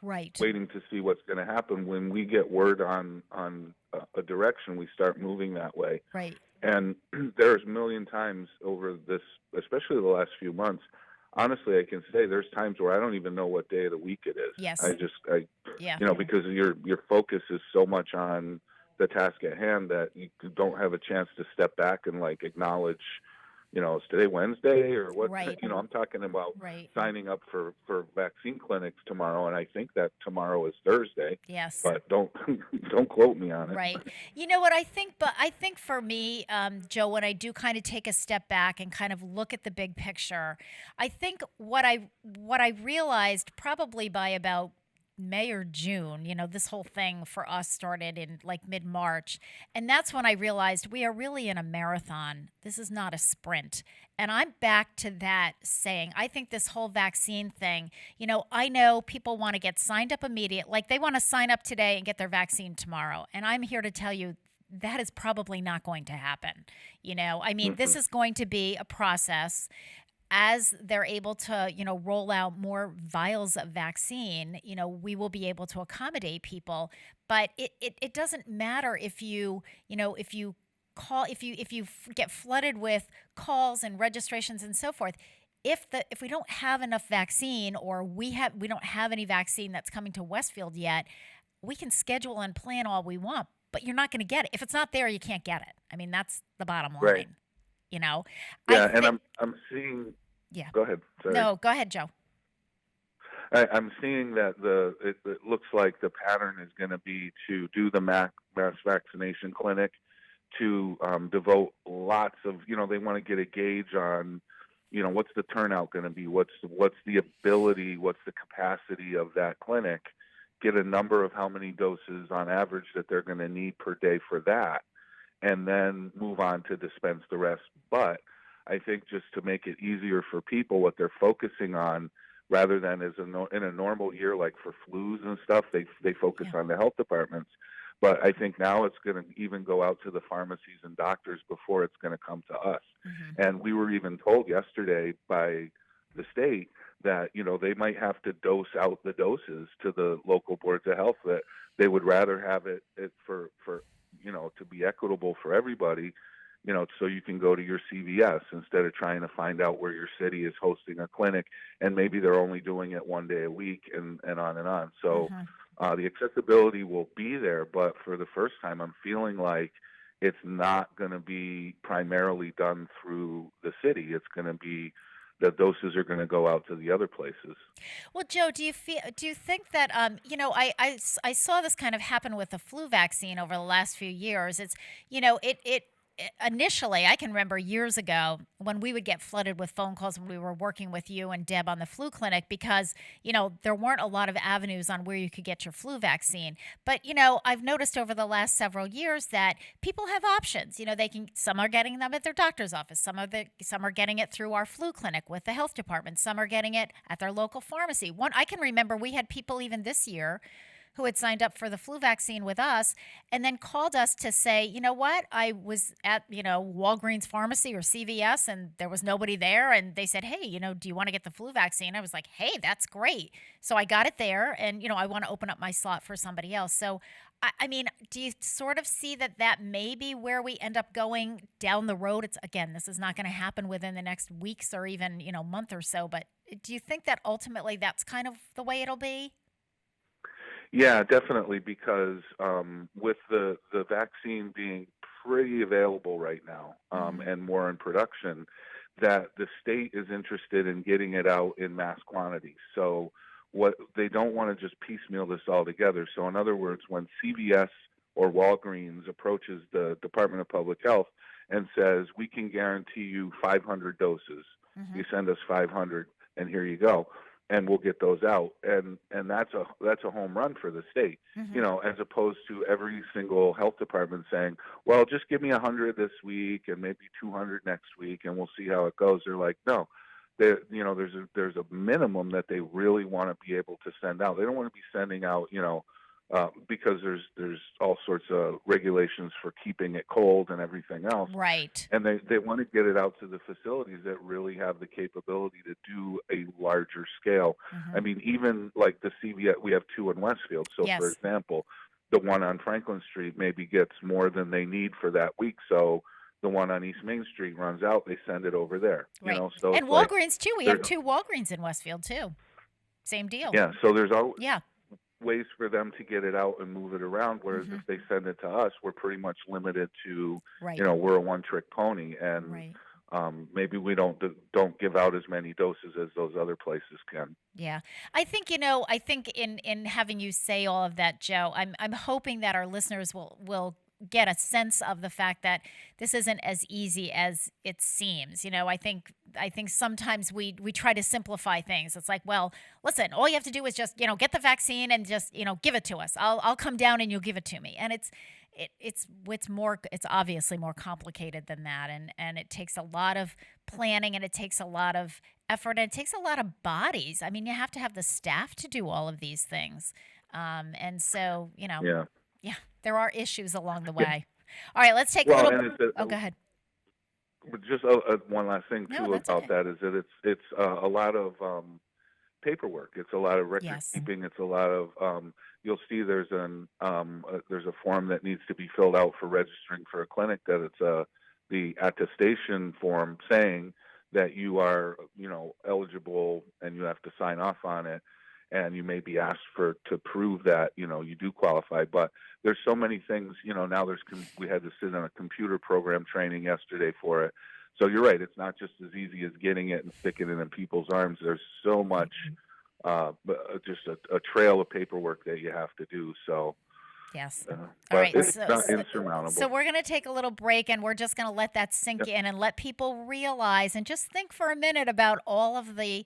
right,
waiting to see what's going to happen. When we get word on a direction, we start moving that way.
Right.
And there's a million times over this, especially the last few months, honestly, I can say there's times where I don't even know what day of the week it is.
Yes.
Because your focus is so much on the task at hand that you don't have a chance to step back and like acknowledge, is today Wednesday or what?
Right.
I'm talking about signing up for vaccine clinics tomorrow, and I think that tomorrow is Thursday.
Yes.
But don't quote me on it.
Right. You know what I think? But I think for me, Joe, when I do kind of take a step back and kind of look at the big picture, I think what I realized probably by about May or June, this whole thing for us started in like mid-March. And that's when I realized we are really in a marathon. This is not a sprint. And I'm back to that saying, I think this whole vaccine thing, I know people want to get signed up immediately. Like they want to sign up today and get their vaccine tomorrow. And I'm here to tell you that is probably not going to happen. This is going to be a process. As they're able to, roll out more vials of vaccine, we will be able to accommodate people. But it doesn't matter if you get flooded with calls and registrations and so forth, if we don't have enough vaccine, or we don't have any vaccine that's coming to Westfield yet, we can schedule and plan all we want, but you're not going to get it. If it's not there, you can't get it. I mean, that's the bottom line.
Right.
You know.
Yeah, and I'm seeing.
Yeah.
Go ahead. Sorry.
No, go ahead, Joe.
I'm seeing that it looks like the pattern is going to be to do the mass vaccination clinic, to devote lots of, they want to get a gauge on, what's the turnout going to be, what's the ability, what's the capacity of that clinic, get a number of how many doses on average that they're going to need per day for that, and then move on to dispense the rest. But I think just to make it easier for people, what they're focusing on, rather than in a normal year, like for flus and stuff, they focus on the health departments. But I think now it's going to even go out to the pharmacies and doctors before it's going to come to us. Mm-hmm. And we were even told yesterday by the state that, they might have to dose out the doses to the local boards of health, that they would rather have it for to be equitable for everybody, so you can go to your CVS instead of trying to find out where your city is hosting a clinic, and maybe they're only doing it one day a week, and on and on. So the accessibility will be there, but for the first time, I'm feeling like it's not going to be primarily done through the city. It's going to be the doses are going to go out to the other places.
Well, Joe, do you think that I saw this kind of happen with the flu vaccine over the last few years? It's initially, I can remember years ago when we would get flooded with phone calls when we were working with you and Deb on the flu clinic, because, there weren't a lot of avenues on where you could get your flu vaccine. But, I've noticed over the last several years that people have options. Some are getting them at their doctor's office. Some are getting it through our flu clinic with the health department. Some are getting it at their local pharmacy. I can remember we had people even this year who had signed up for the flu vaccine with us and then called us to say, you know what, I was at, Walgreens pharmacy or CVS and there was nobody there. And they said, hey, do you want to get the flu vaccine? I was like, hey, that's great. So I got it there and, I want to open up my slot for somebody else. So, I mean, do you sort of see that may be where we end up going down the road? This is not going to happen within the next weeks or even, month or so. But do you think that ultimately that's kind of the way it'll be?
Yeah, definitely, because with the vaccine being pretty available right now and more in production, that the state is interested in getting it out in mass quantities. So what they don't want to just piecemeal this all together. So in other words, when CVS or Walgreens approaches the Department of Public Health and says, we can guarantee you 500 doses, you send us 500 and here you go. And we'll get those out, and that's a home run for the state, as opposed to every single health department saying, well, just give me 100 this week and maybe 200 next week, and we'll see how it goes. They're like, no, there's a minimum that they really want to be able to send out. They don't want to be sending out, because there's all sorts of regulations for keeping it cold and everything else.
Right.
And they want to get it out to the facilities that really have the capability to do a larger scale. I mean, even like the CVS, we have 2 in Westfield. So, for example, the one on Franklin Street maybe gets more than they need for that week. So the one on East Main Street runs out, they send it over there.
Right.
So
and Walgreens, too. We have 2 Walgreens in Westfield, too. Same deal.
Yeah, so there's always ways for them to get it out and move it around, whereas if they send it to us, we're pretty much limited to, we're a one-trick pony, and maybe we don't give out as many doses as those other places can.
Yeah. I think in having you say all of that, Joe, I'm hoping that our listeners will get a sense of the fact that this isn't as easy as it seems. I think sometimes we try to simplify things. It's like, well, listen, all you have to do is just, get the vaccine and just, give it to us. I'll come down and you'll give it to me. And it's obviously more complicated than that. And it takes a lot of planning and it takes a lot of effort and it takes a lot of bodies. I mean, you have to have the staff to do all of these things. And so, yeah, there are issues along the way. All right, let's take a little. Go ahead.
Just one last thing too about that is that it's a lot of paperwork. It's a lot of record
Yes.
keeping. It's a lot of you'll see there's there's a form that needs to be filled out for registering for a clinic. That it's the attestation form saying that you are eligible, and you have to sign off on it. And you may be asked to prove that you do qualify. But there's so many things. Now we had to sit on a computer program training yesterday for it. So you're right. It's not just as easy as getting it and sticking it in people's arms. There's so much, just a trail of paperwork that you have to do. So.
Yes.
But
All right.
it's not insurmountable.
So we're going to take a little break, and we're just going to let that sink in and let people realize and just think for a minute about all of the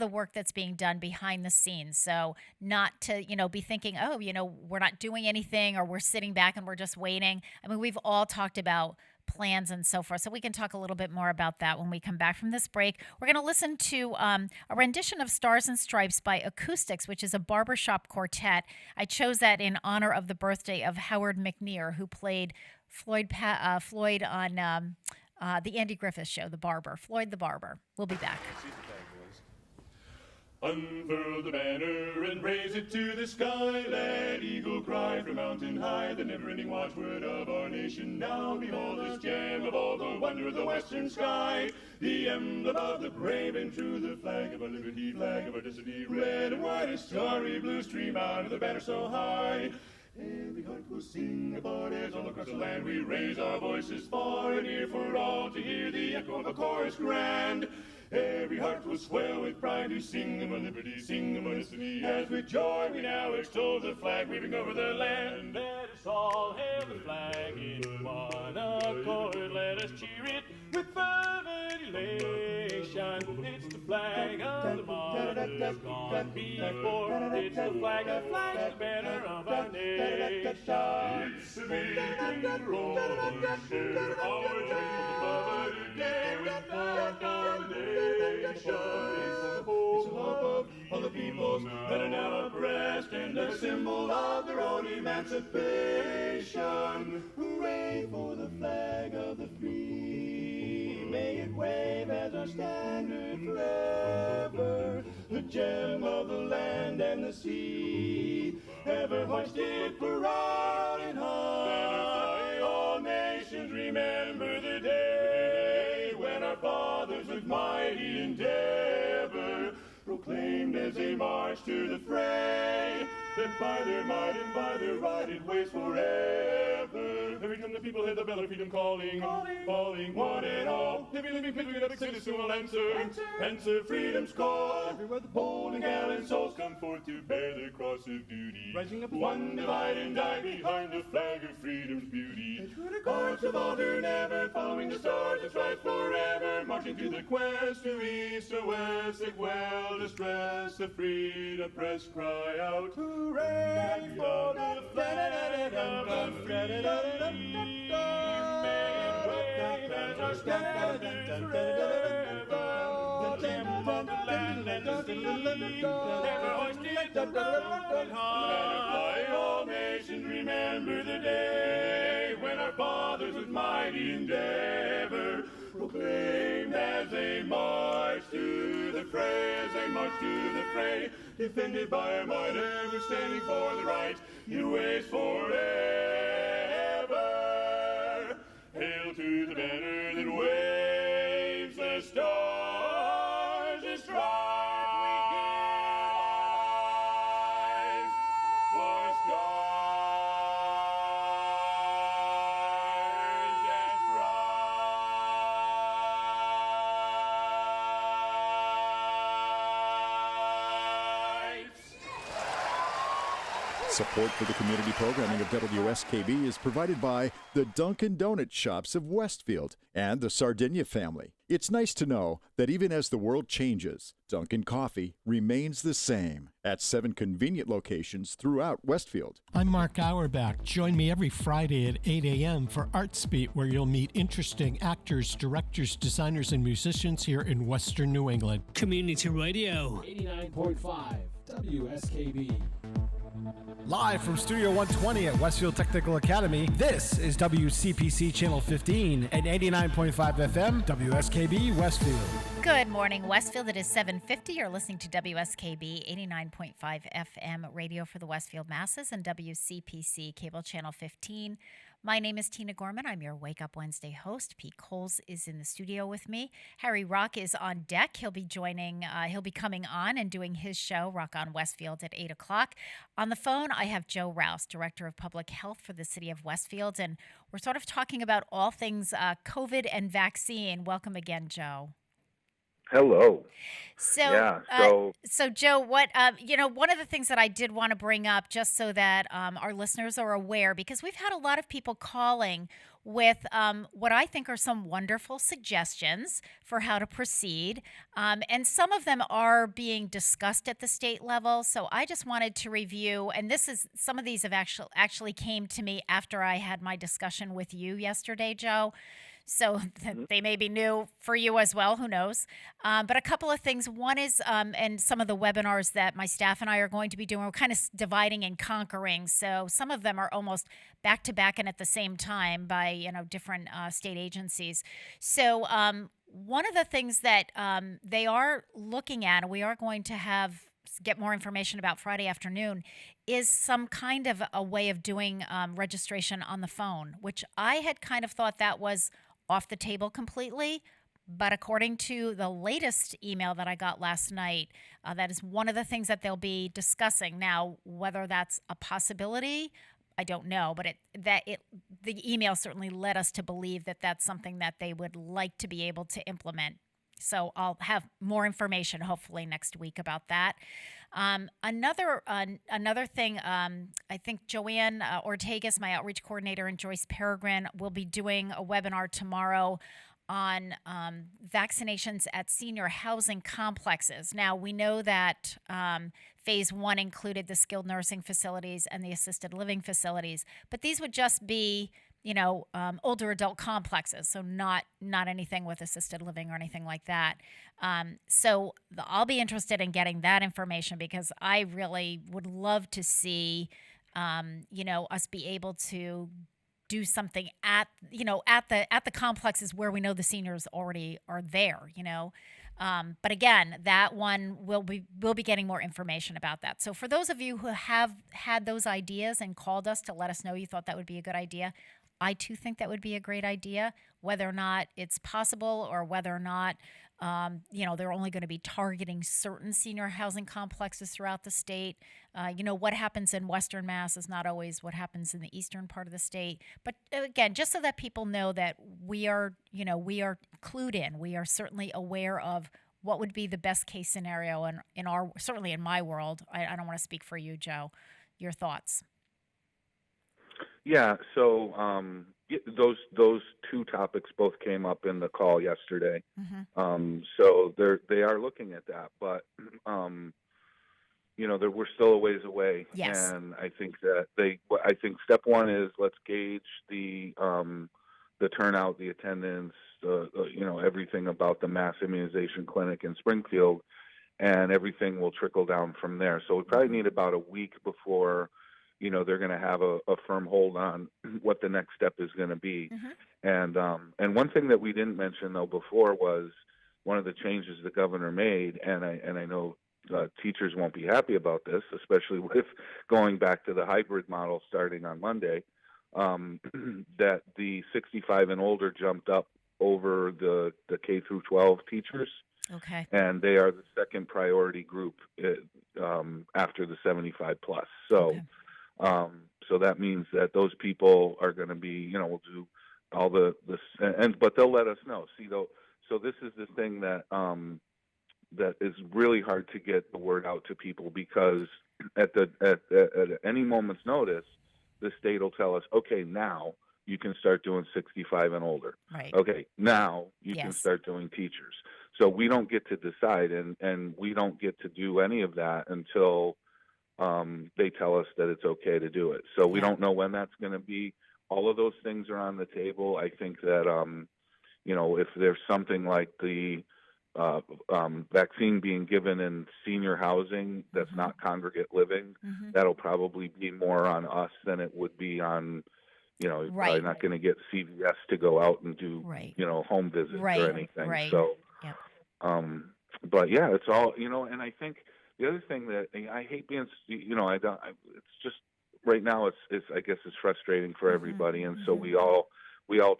work that's being done behind the scenes. So not to, be thinking, oh, we're not doing anything, or we're sitting back and we're just waiting. I mean, we've all talked about plans and so forth. So we can talk a little bit more about that when we come back from this break. We're going to listen to a rendition of Stars and Stripes by Acoustics, which is a barbershop quartet. I chose that in honor of the birthday of Howard McNear, who played Floyd on the Andy Griffith Show, The Barber. Floyd the Barber. We'll be back.
Unfurl the banner and raise it to the sky. Let eagle cry from mountain high, the never-ending watchword of our nation. Now behold this gem of all the wonder of the western sky, the emblem of the brave and true, the flag of our liberty, flag of our destiny. Red and white and starry blue stream out of the banner so high. Every heart will sing about as all across the land we raise our voices far and near for all to hear the echo of a chorus grand. Every heart will swell with pride to sing of our liberty, sing of our destiny. As with joy we now extol the flag waving over the land. Let us all hail the flag in one accord. Let us cheer it with fervent elation. It's the flag of the martyrs gone before. It's the flag that flies the banner of our nation. It's the beating roll of share our dream of a day with the combination. It's the hope of the peoples that are now oppressed, and the symbol of their own emancipation. Hooray for the flag of the free. May it wave as our standard forever, the gem of the land and the sea, ever hoisted proud and high. All nations remember the day when our fathers with mighty endeavor proclaimed as they marched to the fray that by their might and by their right it waits forever. Every time the people hear the bell of freedom calling, one and all. Every living pilgrim, every citizen will answer freedom's call. Everywhere the bold and gallant souls come forth to bear their cross of duty, rising up one divide and die behind the flag of freedom's beauty. Hearts of altar never, following the stars that rise forever, marching to the quest to east or west, sick, well distressed, the freed, oppressed cry out, hooray for the flag of the free. As our standard forever, the gem of the land and the sea, ever hoisted proud and high. All nations remember the day when our fathers with mighty endeavor proclaimed as they marched to the fray, defended by a might ever standing for the right, in ways forever. Hail to the banner that waves the stars and stripes we give for stars and stripes.
Support for the community programming of WSKB is provided by the Dunkin' Donut Shops of Westfield and the Sardinia family. It's nice to know that even as the world changes, Dunkin' Coffee remains the same at 7 convenient locations throughout Westfield.
I'm Mark Auerbach. Join me every Friday at 8 a.m. for Arts Beat, where you'll meet interesting actors, directors, designers, and musicians here in Western New England.
Community Radio.
89.5 WSKB.
Live from Studio 120 at Westfield Technical Academy, this is WCPC Channel 15 and 89.5 FM, WSKB Westfield.
Good morning, Westfield. It is 7:50. You're listening to WSKB 89.5 FM radio for the Westfield masses and WCPC cable channel 15. My name is Tina Gorman. I'm your Wake Up Wednesday host. Pete Coles is in the studio with me. Harry Rock is on deck. He'll be coming on and doing his show, Rock on Westfield, at 8 o'clock. On the phone, I have Joe Rouse, Director of Public Health for the City of Westfield, and we're sort of talking about all things COVID and vaccine. Welcome again, Joe.
Hello.
So Joe, what one of the things that I did want to bring up, just so that our listeners are aware, because we've had a lot of people calling with what I think are some wonderful suggestions for how to proceed, and some of them are being discussed at the state level. So I just wanted to review, and some of these have actually came to me after I had my discussion with you yesterday, Joe. So they may be new for you as well, who knows. But a couple of things. One is, and some of the webinars that my staff and I are going to be doing, we're kind of dividing and conquering. So some of them are almost back to back and at the same time by, different state agencies. So one of the things that they are looking at, and we are going to get more information about Friday afternoon, is some kind of a way of doing registration on the phone, which I had kind of thought that was off the table completely. But according to the latest email that I got last night, that is one of the things that they'll be discussing. Now, whether that's a possibility, I don't know, but the email certainly led us to believe that that's something that they would like to be able to implement. So I'll have more information hopefully next week about that. Another thing, I think Joanne Ortegas, my outreach coordinator, and Joyce Peregrine will be doing a webinar tomorrow on vaccinations at senior housing complexes. Now, we know that phase one included the skilled nursing facilities and the assisted living facilities, but these would just be older adult complexes, so not anything with assisted living or anything like that. So I'll be interested in getting that information, because I really would love to see, us be able to do something at the complexes where we know the seniors already are there. But again, that one we'll be getting more information about that. So for those of you who have had those ideas and called us to let us know you thought that would be a good idea, I too think that would be a great idea. Whether or not it's possible, or whether or not they're only going to be targeting certain senior housing complexes throughout the state. What happens in Western Mass is not always what happens in the eastern part of the state. But again, just so that people know that we are clued in, we are certainly aware of what would be the best case scenario, and certainly in my world. I don't want to speak for you, Joe. Your thoughts?
Yeah, so those two topics both came up in the call yesterday. Mm-hmm. So they are looking at that, but we're still a ways away.
Yes.
And I think that I think step one is let's gauge the turnout, the attendance, everything about the mass immunization clinic in Springfield, and everything will trickle down from there. So we probably need about a week before they're going to have a firm hold on what the next step is going to be. Mm-hmm. And one thing that we didn't mention though before was one of the changes the governor made, and I know teachers won't be happy about this, especially with going back to the hybrid model starting on Monday, that the 65 and older jumped up over the K through 12 teachers.
Okay.
And they are the second priority group after the 75 plus. So. Okay. So that means that those people are going to be, we'll do all but they'll let us know. So this is the thing that is really hard to get the word out to people, because at any moment's notice, the state will tell us, okay, now you can start doing 65 and older.
Right.
Okay, now you can start doing teachers. So we don't get to decide, and we don't get to do any of that until they tell us that it's okay to do it. So we don't know when that's going to be. All of those things are on the table. I think that, if there's something like the vaccine being given in senior housing that's not congregate living, that'll probably be more on us than it would be on, you're probably not going to get CVS to go out and do, home visits or anything.
Right.
So,
Yep.
but yeah, it's all, and I think the other thing that I hate being, it's just right now it's I guess it's frustrating for everybody. And so we all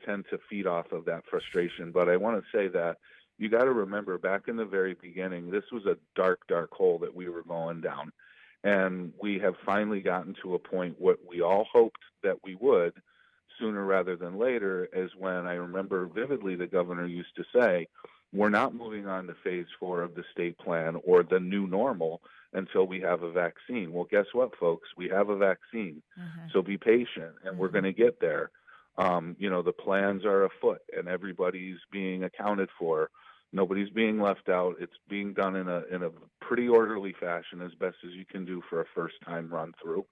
tend to feed off of that frustration. But I want to say that you got to remember back in the very beginning, this was a dark, dark hole that we were going down. And we have finally gotten to a point what we all hoped that we would sooner rather than later, is when I remember vividly the governor used to say, we're not moving on to phase 4 of the state plan or the new normal until we have a vaccine. Well, guess what, folks? We have a vaccine. So be patient, and we're going to get there. The plans are afoot, and everybody's being accounted for. Nobody's being left out. It's being done in a pretty orderly fashion, as best as you can do for a first-time run-through.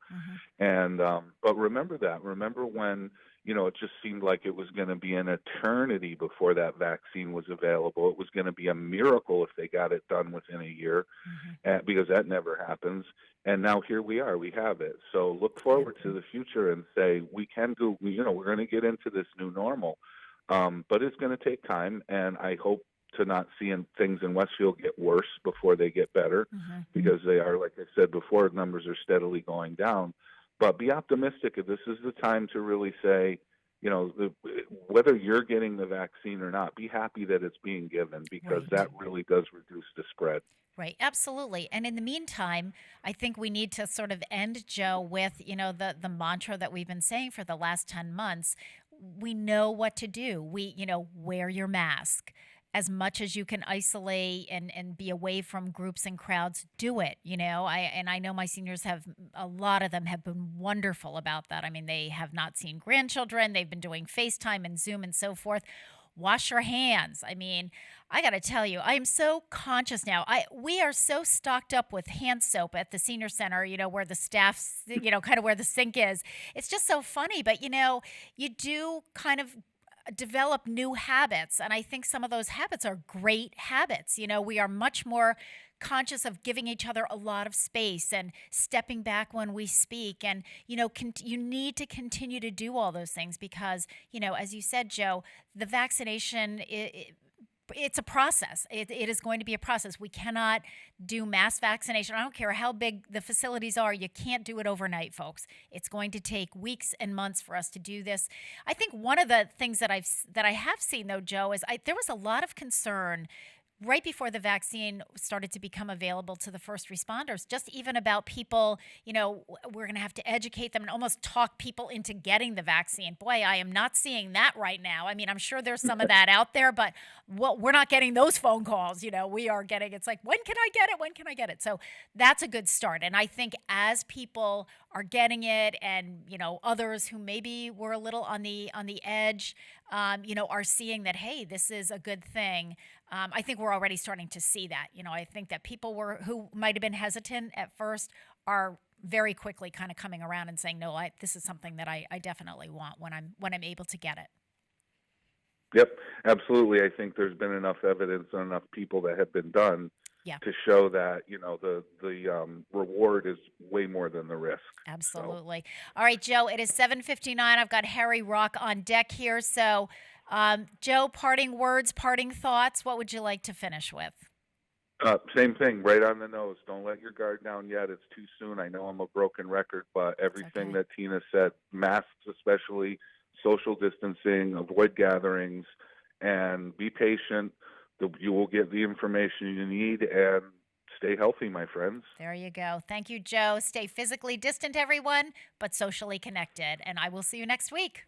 And but remember that. Remember when it just seemed like it was going to be an eternity before that vaccine was available. It was going to be a miracle if they got it done within a year, because that never happens. And now here we are. We have it. So look forward to the future and say we can do. We're going to get into this new normal, but it's going to take time. And I hope to not see things in Westfield get worse before they get better, because they are, like I said before, numbers are steadily going down. But be optimistic. This is the time to really say, whether you're getting the vaccine or not, be happy that it's being given, because that really does reduce the spread.
Right, absolutely. And in the meantime, I think we need to sort of end, Joe, with, the mantra that we've been saying for the last 10 months. We know what to do. Wear your mask. As much as you can isolate and be away from groups and crowds, do it. I know my seniors a lot of them have been wonderful about that. I mean, they have not seen grandchildren. They've been doing FaceTime and Zoom and so forth. Wash your hands. I mean, I got to tell you, I am so conscious now. We are so stocked up with hand soap at the senior center, where the staff's, kind of where the sink is. It's just so funny. But, you do kind of develop new habits. And I think some of those habits are great habits. We are much more conscious of giving each other a lot of space and stepping back when we speak. And, you need to continue to do all those things because, as you said, Joe, the vaccination, it's a process. It is going to be a process. We cannot do mass vaccination. I don't care how big the facilities are. You can't do it overnight, folks. It's going to take weeks and months for us to do this. I think one of the things that I have seen, though, Joe, is there was a lot of concern right before the vaccine started to become available to the first responders, just even about people, we're going to have to educate them and almost talk people into getting the vaccine. Boy, I am not seeing that right now. I mean, I'm sure there's some of that out there, but we're not getting those phone calls. We are getting, it's like, when can I get it? When can I get it? So that's a good start. And I think as people are getting it and, others who maybe were a little on the edge, are seeing that, hey, this is a good thing. I think we're already starting to see that. I think that people who might have been hesitant at first are very quickly kind of coming around and saying, no, this is something that I definitely want when I'm able to get it.
Yep, absolutely. I think there's been enough evidence and enough people that have been done to show that, the reward is way more than the risk.
Absolutely. So. All right, Joe, it is 7:59. I've got Harry Rock on deck here. So, Joe, parting words, parting thoughts, what would you like to finish with?
Same thing, right on the nose. Don't let your guard down yet. It's too soon. I know I'm a broken record, but everything that Tina said, masks especially, social distancing, avoid gatherings, and be patient. You will get the information you need, and stay healthy, my friends.
There you go. Thank you, Joe. Stay physically distant, everyone, but socially connected. And I will see you next week.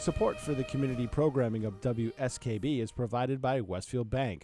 Support for the community programming of WSKB is provided by Westfield Bank.